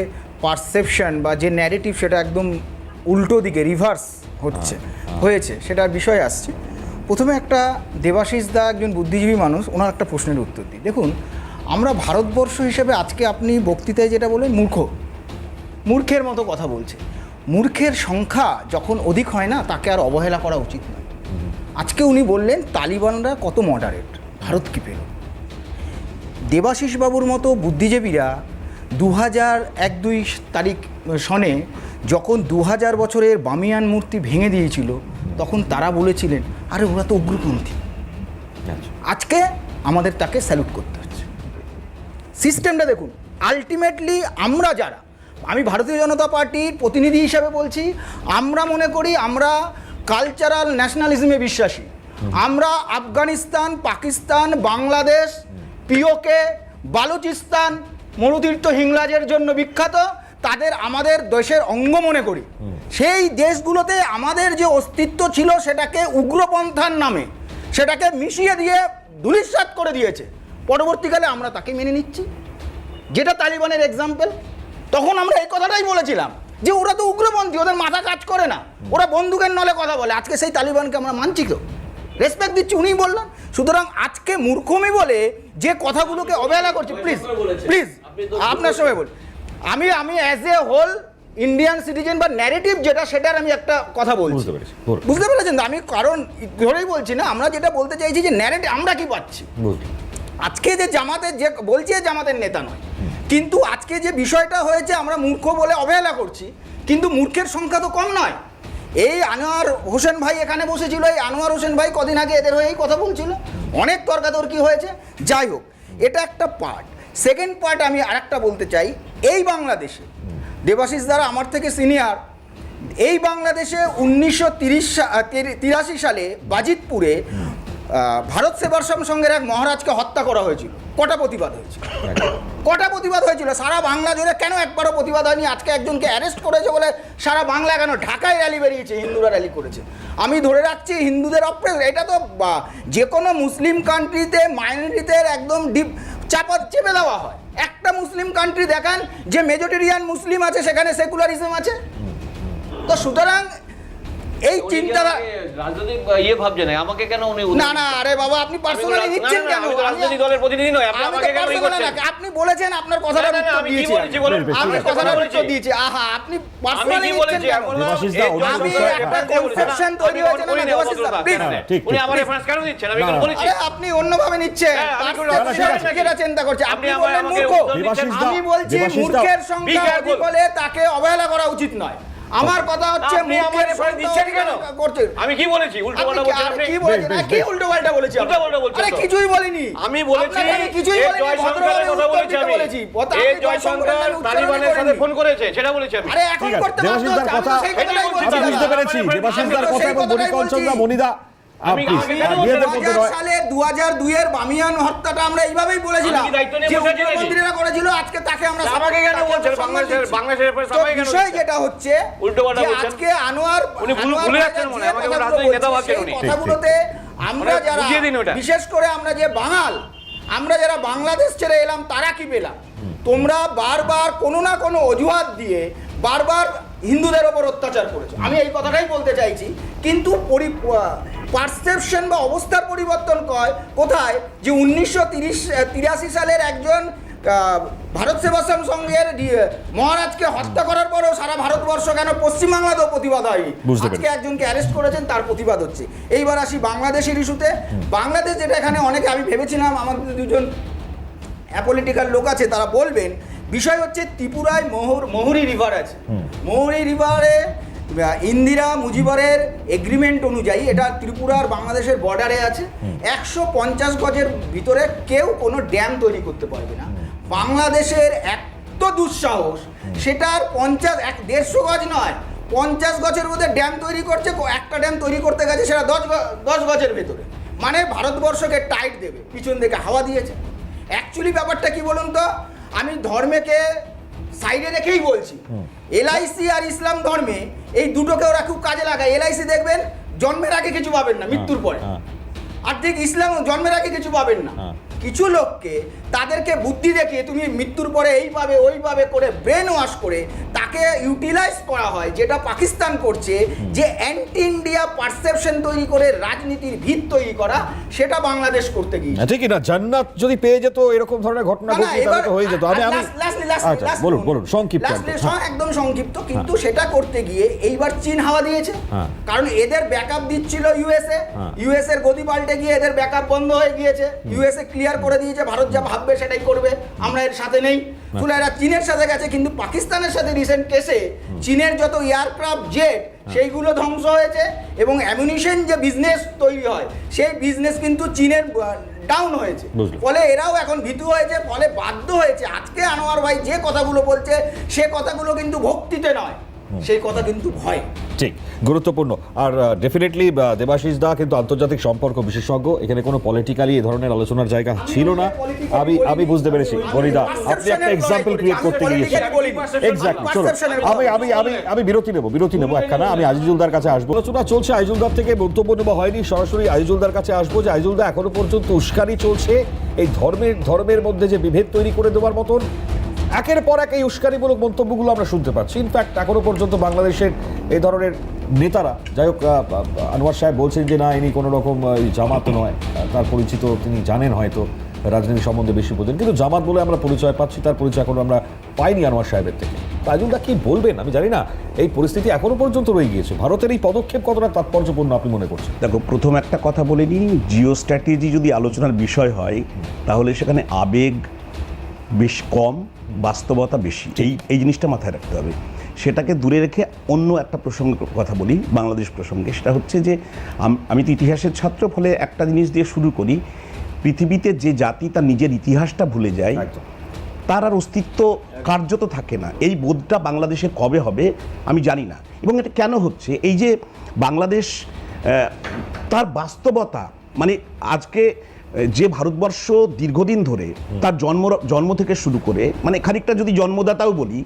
S7: পারসেপশন বা যে ন্যারেটিভ, সেটা একদম উল্টো দিকে রিভার্স হয়েছে, সেটার বিষয়ে আসছে। প্রথমে একটা দেবাশিস দা একজন বুদ্ধিজীবী মানুষ, ওনার একটা প্রশ্নের উত্তর দিই। দেখুন, আমরা ভারতবর্ষ হিসেবে আজকে আপনি বক্তৃতায় যেটা বলেন মূর্খের মতো কথা বলছে। মূর্খের সংখ্যা যখন অধিক হয় না, তাকে আর অবহেলা করা উচিত নয়। আজকে উনি বললেন তালিবানরা কত মডারেট, ভারত কি পেল। দেবাশিস বাবুর মতো বুদ্ধিজীবীরা 2001-2 তারিখ সনে যখন 2000 বছরের বামিয়ান মূর্তি ভেঙে দিয়েছিল, তখন তারা বলেছিলেন আরে ওরা তো উগ্রপন্থী। আজকে আমাদের তাকে স্যালুট করতে হচ্ছে। সিস্টেমটা দেখুন, আলটিমেটলি আমরা যারা, আমি ভারতীয় জনতা পার্টির প্রতিনিধি হিসাবে বলছি, আমরা মনে করি আমরা কালচারাল ন্যাশনালিজমে বিশ্বাসী। আমরা আফগানিস্তান, পাকিস্তান, বাংলাদেশ, পিওকে, বালুচিস্তান, মরুতীর্থ হিংলাজের জন্য বিখ্যাত, তাদের আমাদের দেশের অঙ্গ মনে করি। সেই দেশগুলোতে আমাদের যে অস্তিত্ব ছিল সেটাকে উগ্রপন্থার নামে সেটাকে মিশিয়ে দিয়ে ধূলিসাৎ করে দিয়েছে। পরবর্তীকালে আমরা তাকে মেনে নিচ্ছি, যেটা তালিবানের এক্সাম্পল। তখন আমরা এই কথাটাই বলেছিলাম যে ওরা তো উগ্রপন্থী, ওদের মাথা কাজ করে না, ওরা বন্দুকের নলে কথা বলে। আজকে সেই তালিবানকে আমরা মানছি তো, রেসপেক্ট দিচ্ছি, উনিই বললেন। সুতরাং আজকে মূর্খমি বলে যে কথাগুলোকে অবহেলা করছি, প্লিজ প্লিজ আপনার সময় বল, আমি as a whole Indian citizen বা ন্যারেটিভ যেটা, সেটার আমি একটা কথা বলছি, বুঝতে পেরেছেন তো? আমি কারণ ধরেই বলছি না, আমরা যেটা বলতে চাইছি যে ন্যারেটিভ আমরা কি পাচ্ছি। আজকে যে জামাতের, যে বলছে জামাতের নেতা নয়, কিন্তু আজকে যে বিষয়টা হয়েছে আমরা মূর্খ বলে অবহেলা করছি, কিন্তু মূর্খের সংখ্যা তো কম নয়। এই আনোয়ার হোসেন ভাই এখানে বসেছিল, এই আনোয়ার হোসেন ভাই কদিন আগে এদের হয়েই কথা বলছিল, অনেক তর্কাতর্কি হয়েছে। যাই হোক, এটা একটা পার্ট। সেকেন্ড পার্ট আমি আরেকটা বলতে চাই, এই বাংলাদেশে দেবাশিস দ্বারা আমার থেকে সিনিয়র, এই বাংলাদেশে 1983 সালে বাজিতপুরে ভারত সেবাশ্রম সংঘের এক মহারাজকে হত্যা করা হয়েছিল। কটা প্রতিবাদ হয়েছিল, কটা প্রতিবাদ হয়েছিল সারা বাংলা জুড়ে? কেন একবারও প্রতিবাদ হয়নি? আজকে একজনকে অ্যারেস্ট করেছে বলে সারা বাংলা কেন? ঢাকায় র্যালি বেরিয়েছে, হিন্দুরা র্যালি করেছে। আমি ধরে রাখছি হিন্দুদের অপ্রেস, এটা তো যে কোনো মুসলিম কান্ট্রিতে মাইনরিটিদের একদম ডিপ চেপে দেওয়া হয়। একটা মুসলিম কান্ট্রি দেখান যে মেজরিটিয়ান মুসলিম আছে, সেখানে সেকুলারিজম আছে। তো সুতরাং এই চিন্তাটা
S6: রাজনৈতিক ভাবছে না আমাকে কেন উনি
S7: না না, আরে বাবা আপনি পার্সোনালি নিচ্ছেন কেন?
S6: রাজনৈতিক দলের প্রতিনিধি নয়, আপনি আমাকে কেন ই করছেন?
S7: আপনি বলেছেন, আপনার কথাটা
S6: আমি কি বলেছি বলুন?
S7: আমি কথাটা উত্তর দিয়েছি। আহা, আপনি পার্সোনালি নিচ্ছেন কেন? আমি একটা কনসেপশন তৈরি হয়েছে না দেবাশিস দা, প্লিজ
S6: উনি আমার রেফারেন্স কেন দিচ্ছেন? আমি কেন বলেছি?
S7: আরে আপনি অন্যভাবে নিচ্ছেন, এটা চিন্তা করছে। আপনি বললেন মূর্খ, আমি বলছি মূর্খের সংখ্যা অধিক হলে তাকে অবহেলা করা উচিত নয়। আমার কথা হচ্ছে মূর্খের
S6: দিচ্ছেন কেন? আমি কি বলেছি? উল্টোপাল্টা বলছেন আপনি।
S7: কি বলেছেন? কি উল্টোপাল্টা বলেছি?
S6: উল্টোপাল্টা বলছেন।
S7: আরে কিছুই বলিনি।
S6: আমি বলেছি
S7: কিছুই বলিনি,
S6: জয়শঙ্করের কথা বলেছি আমি। এই জয়শঙ্কর তালিবানের সাথে ফোন করেছে, সেটা বলেছি আমি।
S7: আরে এখন করতে
S1: দেবাশিস দার কথা বুঝতে পেরেছি, দেবাশিস দার কথা এবং মণিকাঞ্চন মণিদা
S6: আমি
S7: 2002 এর বামিয়ান হত্যাটা আমরা এইভাবেই বলেছিলাম যে মন্ত্রীরা করেছিল, আজকে তাকে আমরা
S6: আমাকে কেন বলছেন? বাংলাদেশের সবাই কেন?
S7: বিষয় যেটা হচ্ছে
S6: উল্টোপাল্টা বলছেন।
S7: আজকে আনোয়ার
S6: উনি ভুলে যাচ্ছেন মনে হয়, আমাকে রাজনৈতিক নেতা ভাবছেন উনি।
S7: কথাগুলোতে আমরা যারা, বিশেষ করে আমরা যে বাঙাল, আমরা যারা বাংলাদেশ ছেড়ে এলাম, তারা কি পেলাম? তোমরা বারবার কোনো না কোনো অজুহাত দিয়ে বারবার হিন্দুদের ওপর অত্যাচার করেছো। আমি এই কথাটাই বলতে চাইছি, কিন্তু পারসেপশন বা অবস্থার পরিবর্তন কোথায়? যে 1983 সালের একজন ভারত সেবাশ্রম সংঘের মহারাজকে হত্যা করার পরেও সারা ভারতবর্ষ কেন পশ্চিমবাংলাতেও প্রতিবাদ হয়নি? আজকে একজনকে অ্যারেস্ট করেছেন, তার প্রতিবাদ হচ্ছে। এইবার আসি বাংলাদেশের ইস্যুতে। বাংলাদেশ যেটা এখানে অনেকে, আমি ভেবেছিলাম আমাদের দুজন অ্যাপলিটিক্যাল লোক আছে, তারা বলবেন। বিষয় হচ্ছে ত্রিপুরায় মহুরী রিভার আছে। মহুরী রিভারে ইন্দিরা মুজিবরের এগ্রিমেন্ট অনুযায়ী, এটা ত্রিপুরার বাংলাদেশের বর্ডারে আছে, 150 গজের ভিতরে কেউ কোনো ড্যাম তৈরি করতে পারবে না। বাংলাদেশের এত দুঃসাহস, সেটার 150 গজ নয়, 50 গজের মধ্যে ড্যাম তৈরি করছে। একটা ড্যাম তৈরি করতে গেছে সেটা 10 গজের ভেতরে, মানে ভারতবর্ষকে টাইট দেবে, পিছন থেকে হাওয়া দিয়েছে। অ্যাকচুয়ালি ব্যাপারটা কি বলুন তো? আমি ধর্মকে সাইডে রেখেই বলছি, এলআইসি আর ইসলাম ধর্মে এই দুটোকে ওরা খুব কাজে লাগায়। এলআইসি দেখবেন জন্মের আগে কিছু পাবেন না, মৃত্যুর পরে। আর ঠিক ইসলাম জন্মের আগে কিছু পাবেন না, কিছু লোককে তাদেরকে বুদ্ধি দেখিয়ে তুমি মৃত্যুর পরে এইভাবে ওইভাবে করে ব্রেন ওয়াশ করে তাকে ইউটিলাইজ করা হয়, যেটা পাকিস্তান করছে, যে অ্যান্টি ইন্ডিয়া পারসেপশন তৈরি করে রাজনীতির ভিত তৈরি করা, সেটা বাংলাদেশ করতে গিয়ে।
S1: ঠিকই না, জান্নাত যদি পেয়ে যেত এরকম ধরনের ঘটনা ঘটে তাহলে তো হয়ে যেত। আচ্ছা বলুন সংক্ষিপ্ত
S7: একদম সংক্ষিপ্ত। কিন্তু সেটা করতে গিয়ে এইবার চীন হাওয়া দিয়েছে, কারণ এদের ব্যাকআপ দিচ্ছিল ইউএসএ, ইউএস এর গদি পাল্টে গিয়ে এদের ব্যাকআপ বন্ধ হয়ে গিয়েছে। ইউএসএ ক্লিয়ার করে দিয়েছে ভারত যা ভাববে সেটাই করবে, আমরা এর সাথে নেই। ফলে এরা চীনের সাথে গেছে, কিন্তু পাকিস্তানের সাথে রিসেন্ট কেসে চীনের যত এয়ারক্রাফট জেট সেইগুলো ধ্বংস হয়েছে, এবং অ্যামিউনিশন যে বিজনেস তৈরি হয় সেই বিজনেস কিন্তু চীনের ডাউন হয়েছে। ফলে এরাও এখন ভীতু হয়েছে, ফলে বাধ্য হয়েছে। আজকে আনোয়ার ভাই যে কথাগুলো বলছে সে কথাগুলো কিন্তু ভক্তিতে নয়, সেই কথা কিন্তু ভয়।
S1: ঠিক, গুরুত্বপূর্ণ। আর ডেফিনেটলি দেবাশিস দা কিন্তু আন্তর্জাতিক সম্পর্ক বিশেষজ্ঞ, এখানে কোনো পলিটিক্যালি এই ধরনের আলোচনার জায়গা ছিল না। আমি বুঝতে পেরেছি বনিদা, আপনি একটা এক্সাম্পল ক্রিয়েট করতে গিয়েছেন। এক্স্যাক্টলি, চলো আমি বিরতি নেবো একখানা। আমি আজিজুলদার কাছে আসবো, আলোচনা চলছে, আজিজুলদার থেকে বক্তব্য নেওয়া হয়নি, সরাসরি আজিজুলদার কাছে আসবো। যে আজিজুলদা, এখনো পর্যন্ত উস্কানি চলছে এই ধর্মের মধ্যে যে বিভেদ তৈরি করে দেওয়ার মতন একের পর এক এই উস্কানিমূলক মন্তব্যগুলো আমরা শুনতে পাচ্ছি। ইনফ্যাক্ট এখনো পর্যন্ত বাংলাদেশের এই ধরনের নেতারা, যাই হোক আনোয়ার সাহেব বলছেন যে না, ইনি কোনো রকম জামাত নয়, তার পরিচিত, তিনি জানেন হয়তো রাজনীতি সম্বন্ধে বেশি বোঝেন, কিন্তু জামাত বলে আমরা পরিচয় পাচ্ছি, তার পরিচয় এখনো আমরা পাইনি আনোয়ার সাহেবের থেকে। তাজুলদা কি বলবেন আমি জানি না, এই পরিস্থিতি এখনো পর্যন্ত রয়ে গিয়েছে। ভারতের এই পদক্ষেপ কতটা তাৎপর্যপূর্ণ আপনি মনে করছেন?
S8: দেখো, প্রথম একটা কথা বলে নিই, জিও স্ট্র্যাটেজি যদি আলোচনার বিষয় হয় তাহলে সেখানে আবেগ বেশ কম, বাস্তবতা বেশি, এই জিনিসটা মাথায় রাখতে হবে। সেটাকে দূরে রেখে অন্য একটা প্রসঙ্গের কথা বলি, বাংলাদেশ প্রসঙ্গে। সেটা হচ্ছে যে আমি তো ইতিহাসের ছাত্র, ফলে একটা জিনিস দিয়ে শুরু করি। পৃথিবীতে যে জাতি তার নিজের ইতিহাসটা ভুলে যায়, তার আর অস্তিত্ব কার্যত থাকে না। এই বোধটা বাংলাদেশে কবে হবে আমি জানি না। এবং এটা কেন হচ্ছে, এই যে বাংলাদেশ তার বাস্তবতা, মানে আজকে যে ভারতবর্ষ দীর্ঘদিন ধরে তার জন্ম থেকে শুরু করে, মানে খানিকটা যদি জন্মদাতাও বলি,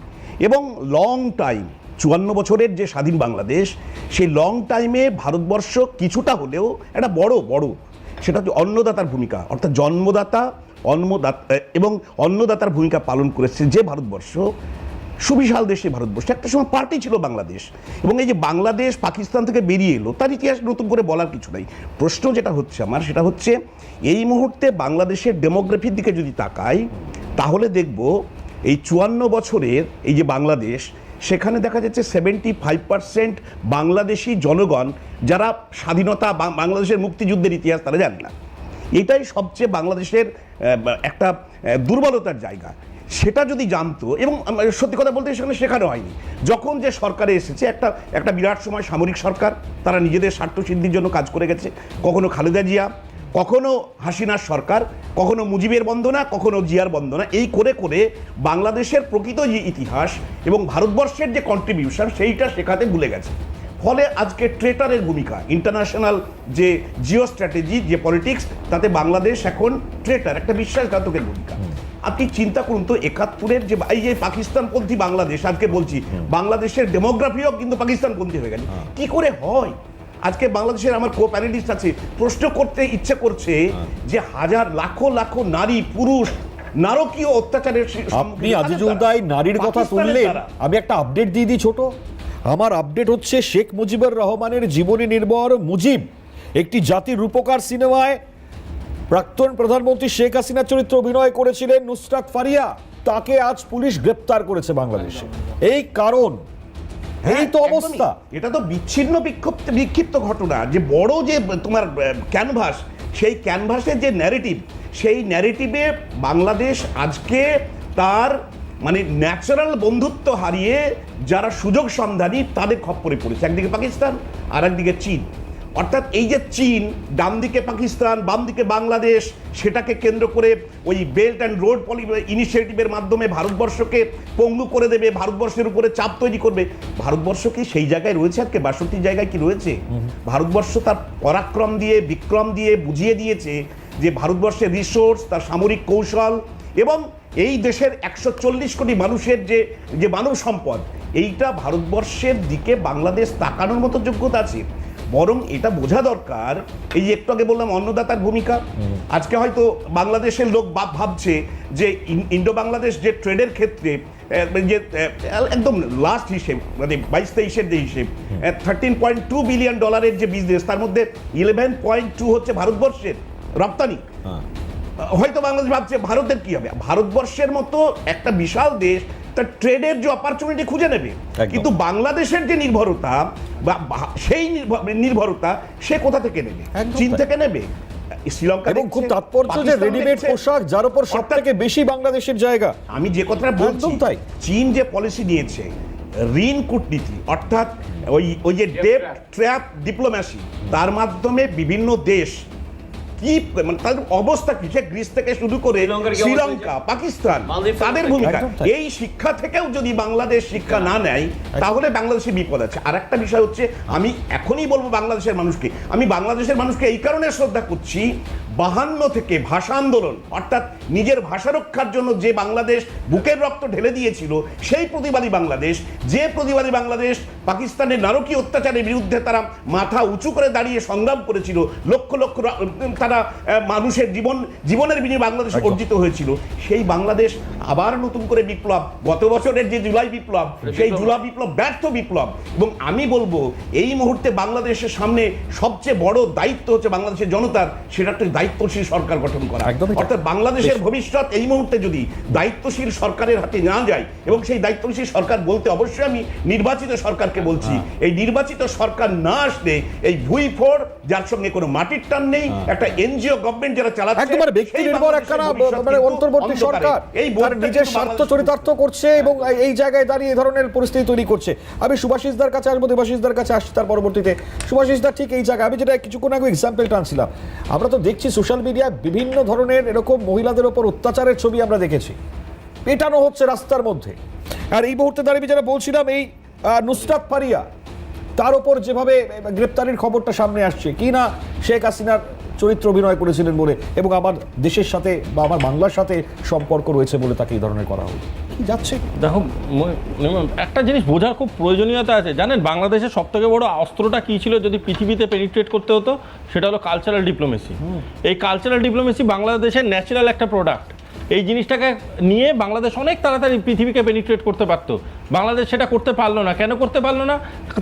S8: এবং লং টাইম 54 বছরের যে স্বাধীন বাংলাদেশ, সেই লং টাইমে ভারতবর্ষ কিছুটা হলেও একটা বড় সেটা হচ্ছে অন্নদাতার ভূমিকা, অর্থাৎ জন্মদাতা এবং অন্নদাতার ভূমিকা পালন করেছে যে ভারতবর্ষ, সুবিশাল দেশে ভারতবর্ষ। একটা সময় পার্টি ছিল বাংলাদেশ, এবং এই যে বাংলাদেশ পাকিস্তান থেকে বেরিয়ে এলো, তার ইতিহাস নতুন করে বলার কিছু নাই। প্রশ্ন যেটা হচ্ছে আমার, সেটা হচ্ছে এই মুহূর্তে বাংলাদেশের ডেমোগ্রাফির দিকে যদি তাকাই, তাহলে দেখব এই 54 বছরের এই যে বাংলাদেশ, সেখানে দেখা যাচ্ছে 75% বাংলাদেশি জনগণ যারা স্বাধীনতা, বাংলাদেশের মুক্তিযুদ্ধের ইতিহাস তারা জানে না। এটাই সবচেয়ে বাংলাদেশের একটা দুর্বলতার জায়গা। সেটা যদি জানতো, এবং সত্যি কথা বলতে সেখানে শেখানো হয়নি। যখন যে সরকারে এসেছে, একটা বিরাট সময় সামরিক সরকার, তারা নিজেদের স্বার্থ সিদ্ধির জন্য কাজ করে গেছে। কখনো খালেদা জিয়া, কখনো হাসিনার সরকার, কখনো মুজিবের বন্দনা, কখনো জিয়ার বন্দনা, এই করে করে বাংলাদেশের প্রকৃত যে ইতিহাস এবং ভারতবর্ষের যে কন্ট্রিবিউশন, সেইটা শেখাতে ভুলে গেছে। ফলে আজকে ট্রেটারের ভূমিকা, ইন্টারন্যাশনাল যে জিও স্ট্র্যাটেজি, যে পলিটিক্স, তাতে বাংলাদেশ এখন ট্রেটার, একটা বিশ্বাসঘাতকের ভূমিকা। আপনি চিন্তা করুন তো, 71-এর যে এই যে পাকিস্তানপন্থী বাংলাদেশ, আজকে বলছি বাংলাদেশের ডেমোগ্রাফিও কিন্তু পাকিস্তানপন্থী হয়ে গেল। কি করে হয়? আজকে বাংলাদেশের আমার কো প্যানেলিস্ট আছে, প্রশ্ন করতে ইচ্ছে করছে যে হাজার লাখো নারী পুরুষ নারকীয় অত্যাচারের,
S1: আপনি আজিজুলদাই নারীর কথা তুললেন, আমি একটা আপডেট দিয়ে দিই ছোট। আমার আপডেট হচ্ছে, শেখ মুজিবুর রহমানের জীবনী নির্ভর মুজিব, একটি জাতির রূপকার সিনেমায় প্রাক্তন প্রধানমন্ত্রী শেখ হাসিনার চরিত্রে অভিনয় করেছিলেন নুসরাত ফারিয়া। তাকে আজ পুলিশ গ্রেপ্তার করেছে বাংলাদেশে। এই কারণ, এই তো অবস্থা।
S8: এটা তো বিচ্ছিন্ন বিক্ষিপ্ত ঘটনা, যে বড় যে তোমার ক্যানভাস, সেই ক্যানভাসের যে ন্যারেটিভ, সেই ন্যারেটিভে বাংলাদেশ আজকে তার মানে ন্যাচারাল বন্ধুত্ব হারিয়ে যারা সুযোগ সন্ধানী তাদের খপ্পরে পড়েছে। একদিকে পাকিস্তান, আর একদিকে চীন। অর্থাৎ এই যে চীন, ডান দিকে পাকিস্তান, বাম দিকে বাংলাদেশ, সেটাকে কেন্দ্র করে ওই বেল্ট অ্যান্ড রোড ইনিশিয়েটিভের মাধ্যমে ভারতবর্ষকে পঙ্গু করে দেবে, ভারতবর্ষের উপরে চাপ তৈরি করবে। ভারতবর্ষ কি সেই জায়গায় রয়েছে? আজকে 62 জায়গায় কি রয়েছে? ভারতবর্ষ তার পরাক্রম দিয়ে, বিক্রম দিয়ে বুঝিয়ে দিয়েছে যে ভারতবর্ষের রিসোর্স, তার সামরিক কৌশল এবং এই দেশের 140 কোটি মানুষের যে মানব সম্পদ, এইটা ভারতবর্ষের দিকে বাংলাদেশ তাকানোর মতো যোগ্যতা আছে। বরং এটা বোঝা দরকার, এই যে একটু আগে বললাম অন্নদাতার ভূমিকা, আজকে হয়তো বাংলাদেশের লোক ভাবছে যে ইন্ডো বাংলাদেশ যে ট্রেডের ক্ষেত্রে যে একদম লাস্ট হিসেব, মানে 22-23-এর যে হিসেব, $13.2 বিলিয়ন যে বিজনেস, তার মধ্যে 11.2 হচ্ছে ভারতবর্ষের রপ্তানি। হয়তো বাংলাদেশ ভাবছে ভারতের কি হবে, ভারতবর্ষের মতো একটা বিশাল দেশ তার ট্রেডের যে অপরচুনিটি খুঁজে নেবে, কিন্তু বাংলাদেশের যে নির্ভরতা বা সেই নির্ভরতা সে কোথা থেকে নেবে? চীন থেকে নেবে, শ্রীলঙ্কা।
S1: এবং খুব তাৎপর্য যে রেডিমেড পোশাক যার উপর সবথেকে বেশি বাংলাদেশের জায়গা।
S8: আমি যে কথাটা বলছি,
S1: তাই
S8: চীন যে পলিসি নিয়েছে, ঋণ কূটনীতি, অর্থাৎ ওই যে ডেট ট্র্যাপ ডিপ্লোম্যাসি, তার মাধ্যমে বিভিন্ন দেশ কি মানে তাদের অবস্থা কি, সে গ্রিস থেকে শুরু করে শ্রীলঙ্কা, পাকিস্তান, তাদের ভূমিকা, এই শিক্ষা থেকেও যদি বাংলাদেশ শিক্ষা না নেয় তাহলে বাংলাদেশের বিপদ আছে। আর একটা বিষয় হচ্ছে, আমি এখনই বলবো বাংলাদেশের মানুষকে, আমি বাংলাদেশের মানুষকে এই কারণে শ্রদ্ধা করছি, 52 থেকে ভাষা আন্দোলন, অর্থাৎ নিজের ভাষা রক্ষার জন্য যে বাংলাদেশ বুকের রক্ত ঢেলে দিয়েছিল, সেই প্রতিবাদী বাংলাদেশ, যে প্রতিবাদী বাংলাদেশ পাকিস্তানের নারকীয় অত্যাচারের বিরুদ্ধে তারা মাথা উঁচু করে দাঁড়িয়ে সংগ্রাম করেছিল, লক্ষ লক্ষ তারা মানুষের জীবনের বিনিময়ে বাংলাদেশ অর্জিত হয়েছিল, সেই বাংলাদেশ আবার নতুন করে বিপ্লব, গত বছরের যে জুলাই বিপ্লব, সেই জুলাই বিপ্লব ব্যর্থ বিপ্লব। এবং আমি বলবো এই মুহূর্তে বাংলাদেশের সামনে সবচেয়ে বড় দায়িত্ব হচ্ছে বাংলাদেশের জনতার, সেটা একটা দায়িত্বশীল সরকার গঠন করা। অর্থাৎ বাংলাদেশের ভবিষ্যৎ এই মুহূর্তে যদি দায়িত্বশীল সরকারের হাতে না যায়, এবং সেই দায়িত্বশীল সরকার বলতে অবশ্যই আমি নির্বাচিত সরকারকে বলছি, এই নির্বাচিত সরকার না আসলে এই ভুইফোর, যার সঙ্গে কোনো মাটির টান নেই, একটা এনজিও গভর্নমেন্ট যারা চালাচ্ছে,
S1: একেবারে ব্যক্তি নির্ভর একখানা মানে অন্তর্বর্তী সরকার তার নিজের স্বার্থ চরিতার্থ করছে এবং এই জায়গায় দাঁড়িয়ে এই ধরনের পরিস্থিতি তৈরি করছে। আমি সুভাষিসদার কাছে আসবো, দেবাশিসদার কাছে আসছি তার পরবর্তীতে। সুভাষিসদার ঠিক এই জায়গায় আমি যেটা কিছুক্ষণ আগে এক্সাম্পল টানছিলাম, আমরা তো দেখছি সোশ্যাল মিডিয়ায় বিভিন্ন ধরনের এরকম মহিলাদের ওপর অত্যাচারের ছবি আমরা দেখেছি, পেটানো হচ্ছে রাস্তার মধ্যে। আর এই মুহূর্তে দাঁড়িয়ে যারা বলছিলাম, এই নুসরাত ফারিয়া, তার ওপর যেভাবে গ্রেপ্তারির খবরটা সামনে আসছে, কি না শেখ হাসিনার চরিত্র অভিনয় করেছিলেন বলে, এবং আমার দেশের সাথে বা আমার বাংলার সাথে সম্পর্ক রয়েছে বলে তাকে এই ধরনের করা হলো, কি যাচ্ছে?
S3: দেখো, একটা জিনিস বোঝার খুব প্রয়োজনীয়তা আছে। জানেন বাংলাদেশের সবথেকে বড় অস্ত্রটা কী ছিল যদি পৃথিবীতে পেনিট্রেট করতে হতো? সেটা হলো কালচারাল ডিপ্লোমেসি। এই কালচারাল ডিপ্লোমেসি বাংলাদেশের ন্যাচারাল একটা প্রোডাক্ট। এই জিনিসটাকে নিয়ে বাংলাদেশ অনেক তাড়াতাড়ি পৃথিবীকে পেনিট্রেট করতে পারতো। বাংলাদেশ সেটা করতে পারলো না। কেন করতে পারলো না?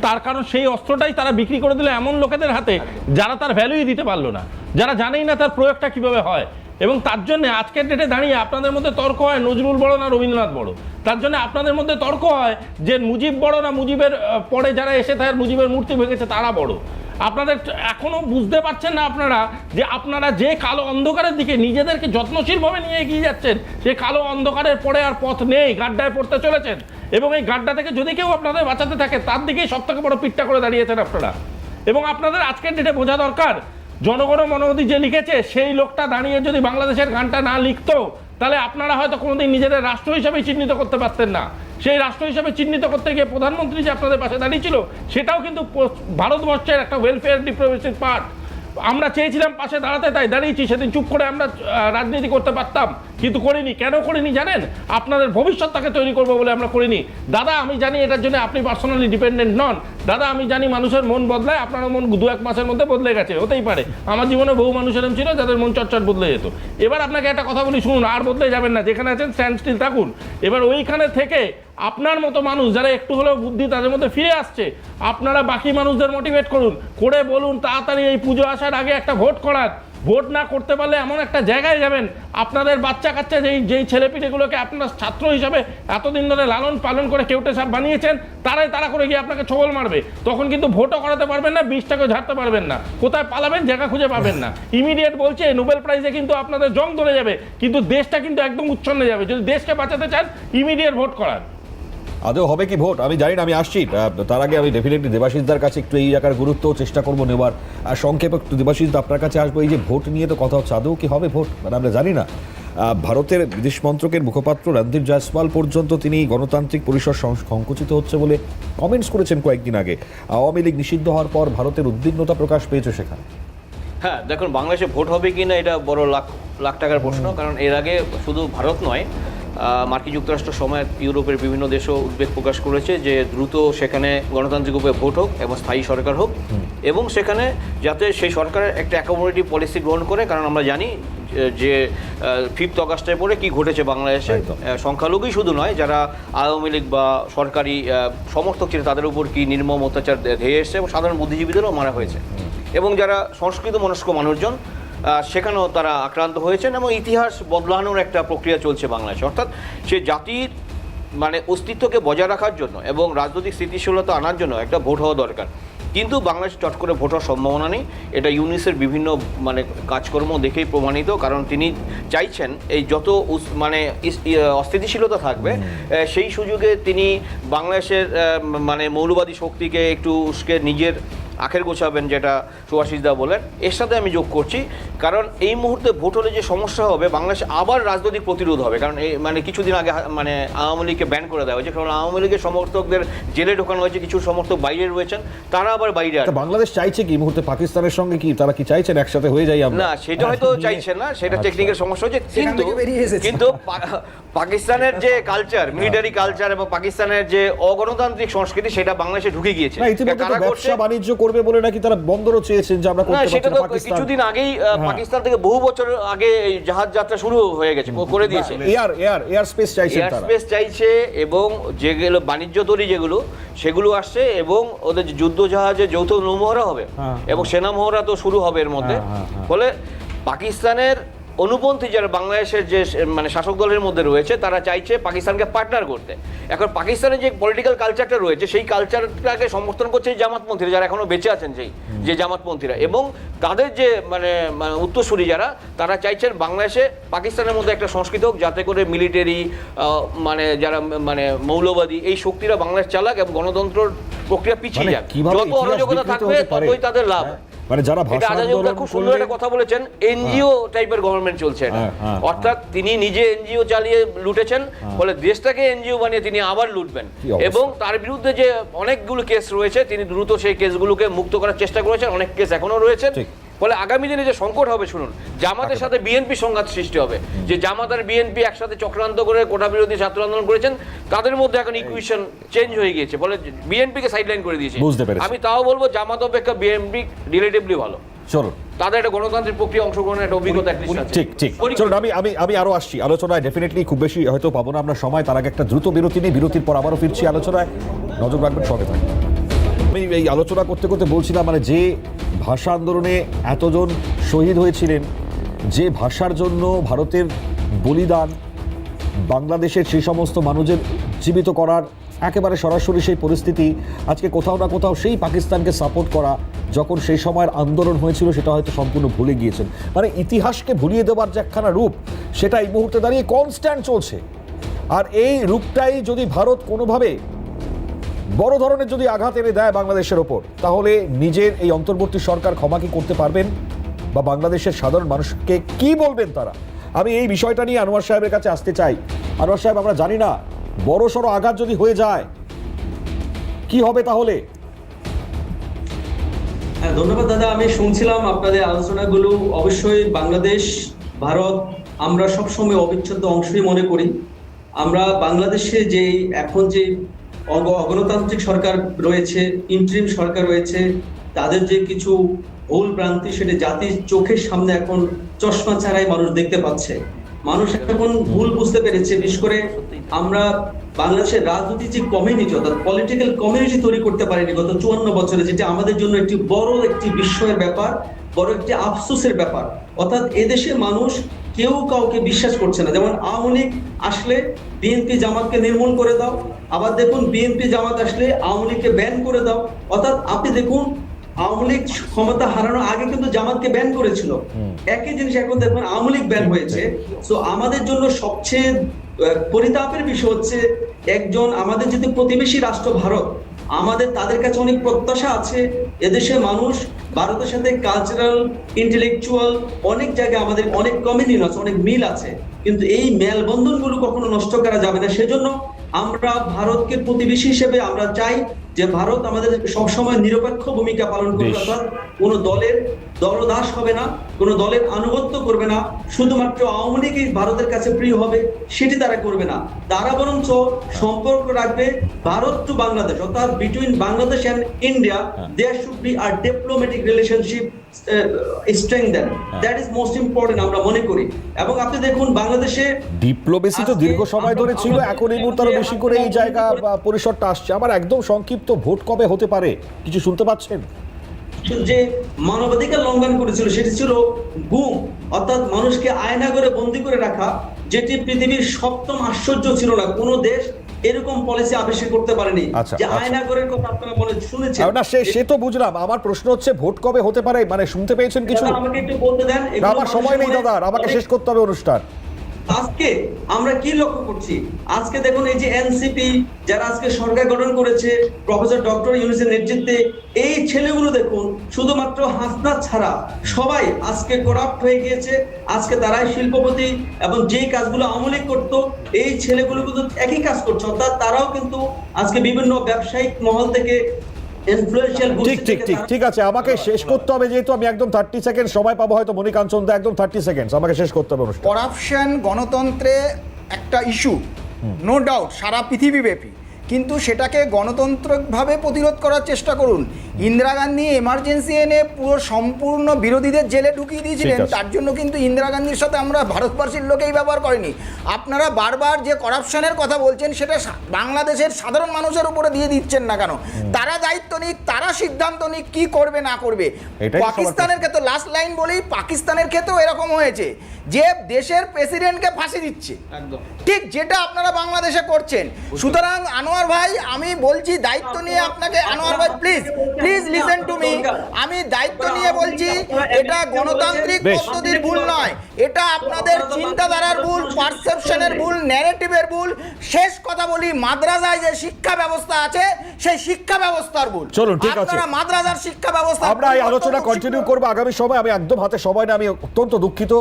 S3: তার কারণ সেই অস্ত্রটাই তারা বিক্রি করে দিল এমন লোকেদের হাতে যারা তার ভ্যালুই দিতে পারলো না, যারা জানেই না তার প্রয়োগটা কীভাবে হয়। এবং তার জন্য আজকের ডেটে দাঁড়িয়ে আপনাদের মধ্যে তর্ক হয় নজরুল বড় না রবীন্দ্রনাথ বড়। তার জন্য আপনাদের মধ্যে তর্ক হয় যে মুজিব বড় না মুজিবের পরে যারা এসে তার মুজিবের মূর্তি ভেঙেছে তারা বড়। আপনাদের এখনো বুঝতে পারছেন না আপনারা যে আপনারা যে কালো অন্ধকারের দিকে নিজেদেরকে যত্নশীলভাবে নিয়ে এগিয়ে যাচ্ছেন, সেই কালো অন্ধকারের পরে আর পথ নেই, গাড্ডায় পড়তে চলেছেন। এবং এই গাড্ডা থেকে যদি কেউ আপনাদের বাঁচাতে থাকে তার দিকেই সব থেকে বড় পিঠটা করে দাঁড়িয়েছেন আপনারা। এবং আপনাদের আজকের ডেটে বোঝা দরকার, জনগণ মনোনতি যে লিখেছে সেই লোকটা দাঁড়িয়ে যদি বাংলাদেশের গানটা না লিখতো, তাহলে আপনারা হয়তো কোনোদিন নিজেদের রাষ্ট্র হিসেবে চিহ্নিত করতে পারতেন না। সেই রাষ্ট্র হিসেবে চিহ্নিত করতে গিয়ে প্রধানমন্ত্রী যে আপনাদের পাশে দাঁড়িয়েছিল, সেটাও কিন্তু ভারতবর্ষের একটা ওয়েলফেয়ার ডিপ্লোমেসির পার্ট। আমরা চেয়েছিলাম পাশে দাঁড়াতে, তাই দাঁড়িয়েছি। সেদিন চুপ করে আমরা রাজনীতি করতে পারতাম, কিন্তু করিনি। কেন করিনি জানেন? আপনাদের ভবিষ্যৎটাকে তৈরি করবো বলে আমরা করিনি। দাদা আমি জানি এটার জন্য আপনি পার্সোনালি ডিপেন্ডেন্ট নন। দাদা আমি জানি মানুষের মন বদলায়, আপনার মন 2-1 মাসের মধ্যে বদলে গেছে, হতেই পারে। আমার জীবনে বহু মানুষ এরকম ছিল যাদের মন চটচট বদলে যেত। এবার আপনাকে একটা কথা বলি, শুনুন, আর বদলে যাবেন না, যেখানে আছেন স্ট্যান্ড স্টিল থাকুন। এবার ওইখানে থেকে আপনার মতো মানুষ যারা একটু হলেও বুদ্ধি তাদের মধ্যে ফিরে আসছে, আপনারা বাকি মানুষদের মোটিভেট করুন, করে বলুন তাড়াতাড়ি এই পুজো আসার আগে একটা ভোট করার। ভোট না করতে পারলে এমন একটা জায়গায় যাবেন, আপনাদের বাচ্চা কাচ্চা যেই ছেলেপিলেগুলোকে আপনারা ছাত্র হিসাবে এতদিন ধরে লালন পালন করে কেউটে সাপ বানিয়েছেন, তারা করে গিয়ে আপনাকে ছবল মারবে। তখন কিন্তু ভোটও করাতে পারবেন না, 20টাকেও ঝাড়তে পারবেন না। কোথায় পালাবেন জায়গা খুঁজে পাবেন না। ইমিডিয়েট বলছে নোবেল প্রাইজে কিন্তু আপনাদের জং ধরে যাবে, কিন্তু দেশটা কিন্তু একদম উচ্ছন্নে যাবে। যদি দেশকে বাঁচাতে চান ইমিডিয়েট ভোট করার।
S1: আদৌ হবে কি ভোট আমি জানি না, আমি আসছি। তার আগে আমি ডেফিনেটলি দেবাশিসদার কাছে একটু এই জায়গার গুরুত্ব চেষ্টা করবো নেবার। আর সংক্ষেপে একটু দেবাশিস আপনার কাছে আসবো। এই যে ভোট নিয়ে তো কথা হচ্ছে, আদৌ কি হবে ভোট মানে আমরা জানি না। ভারতের বিদেশ মন্ত্রকের মুখপাত্র রণধীর জয়সওয়াল পর্যন্ত তিনি গণতান্ত্রিক পরিসর সংকুচিত হচ্ছে বলে কমেন্টস করেছেন কয়েকদিন আগে। আওয়ামী লীগ নিষিদ্ধ হওয়ার পর ভারতের উদ্বিগ্নতা প্রকাশ পেয়েছে সেখানে।
S6: হ্যাঁ দেখুন, বাংলাদেশে ভোট হবে কি না এটা বড় লাখ লাখ টাকার প্রশ্ন। কারণ এর আগে শুধু ভারত নয়, মার্কিন যুক্তরাষ্ট্র সমেত ইউরোপের বিভিন্ন দেশও উদ্বেগ প্রকাশ করেছে যে দ্রুত সেখানে গণতান্ত্রিক উপায়ে ভোট হোক এবং স্থায়ী সরকার হোক, এবং সেখানে যাতে সেই সরকারের একটা অ্যাকোমোডেটিভ পলিসি গ্রহণ করে। কারণ আমরা জানি যে 5 আগস্টের পরে কি ঘটেছে বাংলাদেশে, সংখ্যালঘুই শুধু নয়, যারা আওয়ামী লীগ বা সরকারি সমর্থক ছিল তাদের উপর কি নির্মম অত্যাচার ধেয়ে এসছে এবং সাধারণ বুদ্ধিজীবীদেরও মারা হয়েছে, এবং যারা সংস্কৃত মনস্ক মানুষজন সেখানেও তারা আক্রান্ত হয়েছেন, এবং ইতিহাস বদলানোর একটা প্রক্রিয়া চলছে বাংলাদেশে। অর্থাৎ সে জাতির মানে অস্তিত্বকে বজায় রাখার জন্য এবং রাজনৈতিক স্থিতিশীলতা আনার জন্য একটা ভোট হওয়া দরকার। কিন্তু বাংলাদেশ চট করে ভোট হওয়ার সম্ভাবনা নেই, এটা ইউনিসের বিভিন্ন মানে কাজকর্ম দেখেই প্রমাণিত। কারণ তিনি চাইছেন এই যত মানে অস্থিতিশীলতা থাকবে সেই সুযোগে তিনি বাংলাদেশের মানে মৌলবাদী শক্তিকে একটু উস্কে নিজের আখের গোছাবেন, যেটা সুভাষিসদা বলেন। এর সাথে আমি যোগ করছি, কারণ এই মুহূর্তে ভোট হলে যে সমস্যা হবে, বাংলাদেশে আবার রাজনৈতিক প্রতিরোধ হবে। কারণ এই মানে কিছুদিন আগে মানে আওয়ামী লীগকে ব্যান করে দেওয়া হয়েছে, কারণ আওয়ামী লীগের সমর্থকদের জেলে ঢোকানো হয়েছে, কিছু সমর্থক বাইরে রয়েছেন, তারা আবার বাইরে আসবে।
S1: বাংলাদেশ চাইছে কি মুহূর্তে পাকিস্তানের সঙ্গে কি তারা কি চাইছেন একসাথে হয়ে যাই আমরা?
S6: না, সেটা হয়তো চাইছেন না, সেটা টেকনিক্যাল সমস্যা হচ্ছে। কিন্তু পাকিস্তানের যে কালচার, মিলিটারি কালচার এবং পাকিস্তানের যে অগণতান্ত্রিক সংস্কৃতি, সেটা বাংলাদেশে ঢুকে গিয়েছে।
S1: না, ইতিমধ্যে তো ব্যবসা বাণিজ্য করবে বলে নাকি তারা বন্দরও চেয়েছেন যে আমরা করতে পারছি না। পাকিস্তান
S6: কিছুদিন আগেই পাকিস্তান থেকে বহু বছর আগে জাহাজ যাত্রা শুরু হয়ে গেছে, করে দিয়েছে।
S1: এয়ার স্পেস চাইছেন,
S6: এয়ার স্পেস চাইছে, এবং যেগুলো বাণিজ্য তৈরি যেগুলো সেগুলো আসছে, এবং ওদের যুদ্ধ জাহাজে যৌথ নৌমহড়া হবে এবং সেনা মহড়া তো শুরু হবে এর মধ্যে। ফলে পাকিস্তানের অনুপন্থী যারা বাংলাদেশের যে মানে শাসক দলের মধ্যে রয়েছে, তারা চাইছে পাকিস্তানকে পার্টনার করতে। এখন পাকিস্তানের যে পলিটিক্যাল কালচারটা রয়েছে, সেই কালচারটাকে সমর্থন করছে এই জামাতপন্থীরা, যারা এখনো বেঁচে আছেন সেই যে জামাতপন্থীরা, এবং তাদের যে মানে উত্তরসূরি যারা, তারা চাইছেন বাংলাদেশে পাকিস্তানের মধ্যে একটা সংস্কৃতি হোক, যাতে করে মিলিটারি মানে যারা মানে মৌলবাদী এই শক্তিরা বাংলাদেশ চালাক এবং গণতন্ত্র প্রক্রিয়া পিছিয়ে যাক। যত অরাজকতা থাকবে ততই তাদের লাভ।
S1: মানে যারা ভাষা আন্দোলন
S6: খুব সুন্দর একটা কথা বলেছেন, এনজিও টাইপের গভর্নমেন্ট চলছে এটা। অর্থাৎ তিনি নিজে এনজিও চালিয়ে লুটেছেন, ফলে দেশটাকে এনজিও বানিয়ে তিনি আবার লুটবেন, এবং তার বিরুদ্ধে যে অনেকগুলো কেস রয়েছে তিনি দ্রুত সেই কেসগুলোকে মুক্ত করার চেষ্টা করেছেন। অনেক কেস এখনো রয়েছে, ফলে আগামী দিনে যে সংকট হবে, শুনুন, জামাতের সাথে বিএনপি সংঘাত সৃষ্টি হবে। যে জামাত আর বিএনপি একসাথে চক্রান্ত করে কোটা বিরোধী ছাত্র আন্দোলন করেছেন, তাদের মধ্যে এখন ইকুয়েশন চেঞ্জ হয়ে গিয়েছে, ফলে বিএনপিকে সাইডলাইন করে দিয়েছে। আমি তাও বলবো জামাত অপেক্ষা বিএনপি রিলেটিভলি ভালো।
S1: চলুন,
S6: তাদের একটা গণতান্ত্রিক প্রক্রিয়া অংশগ্রহণের একটা অভিজ্ঞতা আছে।
S1: ঠিক চলুন, আমি আরো আসছি আলোচনায়। ডেফিনেটলি খুব বেশি হয়তো পাবো না আমরা সময়, তার আগে একটা দ্রুত বিরতি নিই, বিরতির পর আবারও ফিরছি আলোচনায়। নজর রাখবেন, সঙ্গে থাকবেন। আমি এই আলোচনা করতে করতে বলছিলাম, মানে যে ভাষা আন্দোলনে এতজন শহীদ হয়েছিলেন, যে ভাষার জন্য ভারতের বলিদান, বাংলাদেশের সেই সমস্ত মানুষের জীবিত করার একেবারে সরাসরি সেই পরিস্থিতি, আজকে কোথাও না কোথাও সেই পাকিস্তানকে সাপোর্ট করা যখন সেই সময়ের আন্দোলন হয়েছিল, সেটা হয়তো সম্পূর্ণ ভুলে গিয়েছেন। মানে ইতিহাসকে ভুলিয়ে দেওয়ার যে একখানা রূপ, সেটা এই মুহূর্তে দাঁড়িয়ে কনস্ট্যান্ট চলছে। আর এই রূপটাই যদি ভারত কোনোভাবে বড় ধরনের যদি আঘাত এনে দেয় বাংলাদেশের ওপর, তাহলে নিজের এই অন্তর্বর্তী সরকার ক্ষমা কি করতে পারবেন, বা বাংলাদেশের সাধারণ মানুষকে কি বলবেন তারা? আমি এই বিষয়টা নিয়ে আনোয়ার সাহেবের কাছে আসতে চাই। আনোয়ার সাহেব, আমরা জানি না বড় সড়ো আঘাত যদি হয়ে যায় কি হবে তাহলে?
S2: হ্যাঁ, ধন্যবাদ দাদা। আমি শুনছিলাম আপনাদের আলোচনাগুলো। অবশ্যই বাংলাদেশ ভারত আমরা সবসময় অবিচ্ছেদ্য অংশই মনে করি। আমরা বাংলাদেশে যে এখন যে অগণতান্ত্রিক সরকার রয়েছে, ইন্টারিম সরকার রয়েছে, তাদের যে কিছু ভুল ভ্রান্তি, সেটা জাতির চোখের সামনে এখন চশমা ছাড়াই মানুষ দেখতে পাচ্ছে। মানুষ এখন ভুল বুঝতে পেরেছে। বিশেষ করে আমরা বাংলাদেশের রাজনৈতিক যে কমিউনিটি, অর্থাৎ পলিটিক্যাল কমিউনিটি তৈরি করতে পারিনি গত 54 বছরে, যেটা আমাদের জন্য একটি বড় একটি বিস্ময়ের ব্যাপার, বড় একটি আফসোসের ব্যাপার। অর্থাৎ এদেশে মানুষ কেউ কাউকে বিশ্বাস করছে না। যেমন আওয়ামী লীগ আসলে বিএনপি জামাতকে নির্মূল করে দাও, আবার দেখুন বিএনপি জামাত আসলে আওয়ামী লীগকে ব্যান করে দাও। অর্থাৎ আপনি দেখুন, আওয়ামী লীগ ক্ষমতা হারানোর আগে কিন্তু জামাতকে ব্যান করেছিল, একই জিনিস এখন দেখবেন আওয়ামী লীগ ব্যান হয়েছে। তো আমাদের জন্য সবচেয়ে পরিতাপের বিষয় হচ্ছে, একজন আমাদের যদি প্রতিবেশী রাষ্ট্র ভারত, আমাদের তাদের কাছে অনেক প্রত্যাশা আছে। এদেশের মানুষ ভারতের সাথে কালচারাল, ইন্টেলেকচুয়াল অনেক জায়গায় আমাদের অনেক কমিউনিটি আছে, অনেক মিল আছে, কিন্তু এই মেলবন্ধনগুলো কখনো নষ্ট করা যাবে না। সেজন্য আমরা ভারতকে প্রতিবেশী হিসেবে আমরা চাই যে ভারত আমাদের সবসময় নিরপেক্ষ ভূমিকা পালন করবে,
S1: বেশ।
S2: অর্থাৎ কোনো দলের দলদাস হবে না, কোনো দলের আনুগত্য করবে না, শুধুমাত্র আওয়ামী লীগই ভারতের কাছে প্রিয় হবে সেটি তারা করবে না। তারা বরঞ্চ সম্পর্ক রাখবে ভারত টু বাংলাদেশ, অর্থাৎ between Bangladesh and India there should be a diplomatic relationship strengthen, that is most important আমরা মনে করি। এবং আপনি দেখুন বাংলাদেশে
S1: ডিপ্লোমেসি তো দীর্ঘ সময় ধরে ছিল, এখন এই মুহূর্তে আরো বেশি করে এই জায়গা বা পরিসরটা আসছে। আমার একদম সংক্ষিপ্ত, ভোট কবে হতে পারে কিছু শুনতে পাচ্ছেন?
S2: যে মানবাধিকার লঙ্ঘন করেছিল সেটি ছিল গুম, অর্থাৎ মানুষকে আয়না করে বন্দী করে রাখা, যেটি পৃথিবীর সপ্তম আশ্চর্য ছিল না, কোনো দেশ এরকম পলিসি আবিষ্কার করতে পারেনি।
S1: আচ্ছা,
S2: যে
S1: আচ্ছা।
S2: আয়না করে কথা আপনারা মনে শুনেছেন
S1: না, সে তো বুঝলাম। আমার প্রশ্ন হচ্ছে ভোট কবে হতে পারে, মানে শুনতে পেয়েছেন কিছু?
S2: দাদা, আমাকে একটু বলতে দেন।
S1: না,
S2: এগুলো
S1: আমার সময় নেই দাদা, আমাকে শেষ করতে হবে অনুষ্ঠান।
S2: আজকে আমরা কি লক্ষ্য করছি? আজকে দেখুন এই যে এনসিপি যারা আজকে সরকার গঠন করেছে প্রফেসর ডক্টর ইউনূসের নেতৃত্বে, এই ছেলেগুলো দেখুন শুধুমাত্র হাসনাত ছাড়া সবাই আজকে করাপ্ট হয়ে গিয়েছে। আজকে তারাই শিল্পপতি, এবং যেই কাজগুলো আওয়ামী লীগ করতো এই ছেলেগুলো কিন্তু একই কাজ করছে, অর্থাৎ তারাও কিন্তু আজকে বিভিন্ন ব্যবসায়িক মহল থেকে ইনফ্লুয়েন্সিয়াল
S1: ঠিক আছে, আমাকে শেষ করতে হবে, যেহেতু আমি একদম 30 সেকেন্ড সময় পাবো হয়তো। মণিকাঞ্চন দা, একদম 30 সেকেন্ড, আমাকে শেষ করতে হবে অনুষ্ঠান।
S7: করাপশন গণতন্ত্রে একটা ইস্যু, নো ডাউট, সারা পৃথিবীব্যাপী, কিন্তু সেটাকে গণতান্ত্রিকভাবে প্রতিরোধ করার চেষ্টা করুন। ইন্দিরা গান্ধী এমার্জেন্সি এনে পুরো সম্পূর্ণ বিরোধীদের জেলে ঢুকিয়ে দিয়েছিলেন,
S1: ঠিক আছে।
S7: তার জন্য কিন্তু ইন্দিরা গান্ধীর সাথে আমরা ভারতবর্ষের লোকেই ব্যবহার করিনি। আপনারা বারবার যে করাপশনের কথা বলছেন সেটা বাংলাদেশের সাধারণ মানুষের উপরে দিয়ে দিচ্ছেন না কেন? তারা দায়িত্ব নিক, তারা সিদ্ধান্ত নিক কি করবে না করবে।
S1: এটাই তো সবার
S7: পাকিস্তানের ক্ষেত্রে, লাস্ট লাইন বলি, পাকিস্তানের ক্ষেত্রেও এরকম হয়েছে যে দেশের প্রেসিডেন্টকে ফাঁসি দিচ্ছে,
S6: একদম
S7: ঠিক যেটা আপনারা বাংলাদেশে করছেন। সুতরাং আনোয়ার ভাই, আমি বলছি দায়িত্ব নিয়ে আপনাকে, আনোয়ার ভাই please please listen to me, আমি দায়িত্ব নিয়ে বলছি, এটা গণতান্ত্রিক
S1: বেশ।
S7: পদ্ধতির ভুল নয়, এটা আপনাদের চিন্তাধারার ভুল, পারসেপশনের ভুল, ন্যারেটিভের ভুল। শেষ কথা বলি, মাদ্রাসায় যে শিক্ষা ব্যবস্থা আছে সেই শিক্ষা ব্যবস্থার ভুল।
S1: চলুন, ঠিক আছে।
S7: আপনারা মাদ্রাসার শিক্ষা ব্যবস্থা,
S1: আমরা এই আলোচনা কন্টিনিউ করবো আগামী সময়। আমি একদম হাতে সময় না, আমি অত্যন্ত দুঃখিত।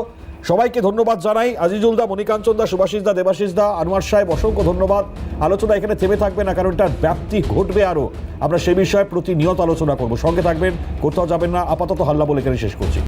S1: সবাইকে ধন্যবাদ জানাই, আজিজুল দা, মণিকাঞ্চন দা, সুভাষিস দা, দেবাশিস দা, আনোয়ার সাহেব, অসংখ্য ধন্যবাদ। আলোচনা এখানে থেমে থাকবে না, কারণ এটার ব্যাপ্তি ঘটবে আরো। আমরা সে বিষয়ে প্রতিনিয়ত আলোচনা করব। সঙ্গে থাকবেন, কোথাও যাবেন না। আপাতত হাল্লা বলে এখানে শেষ করছি।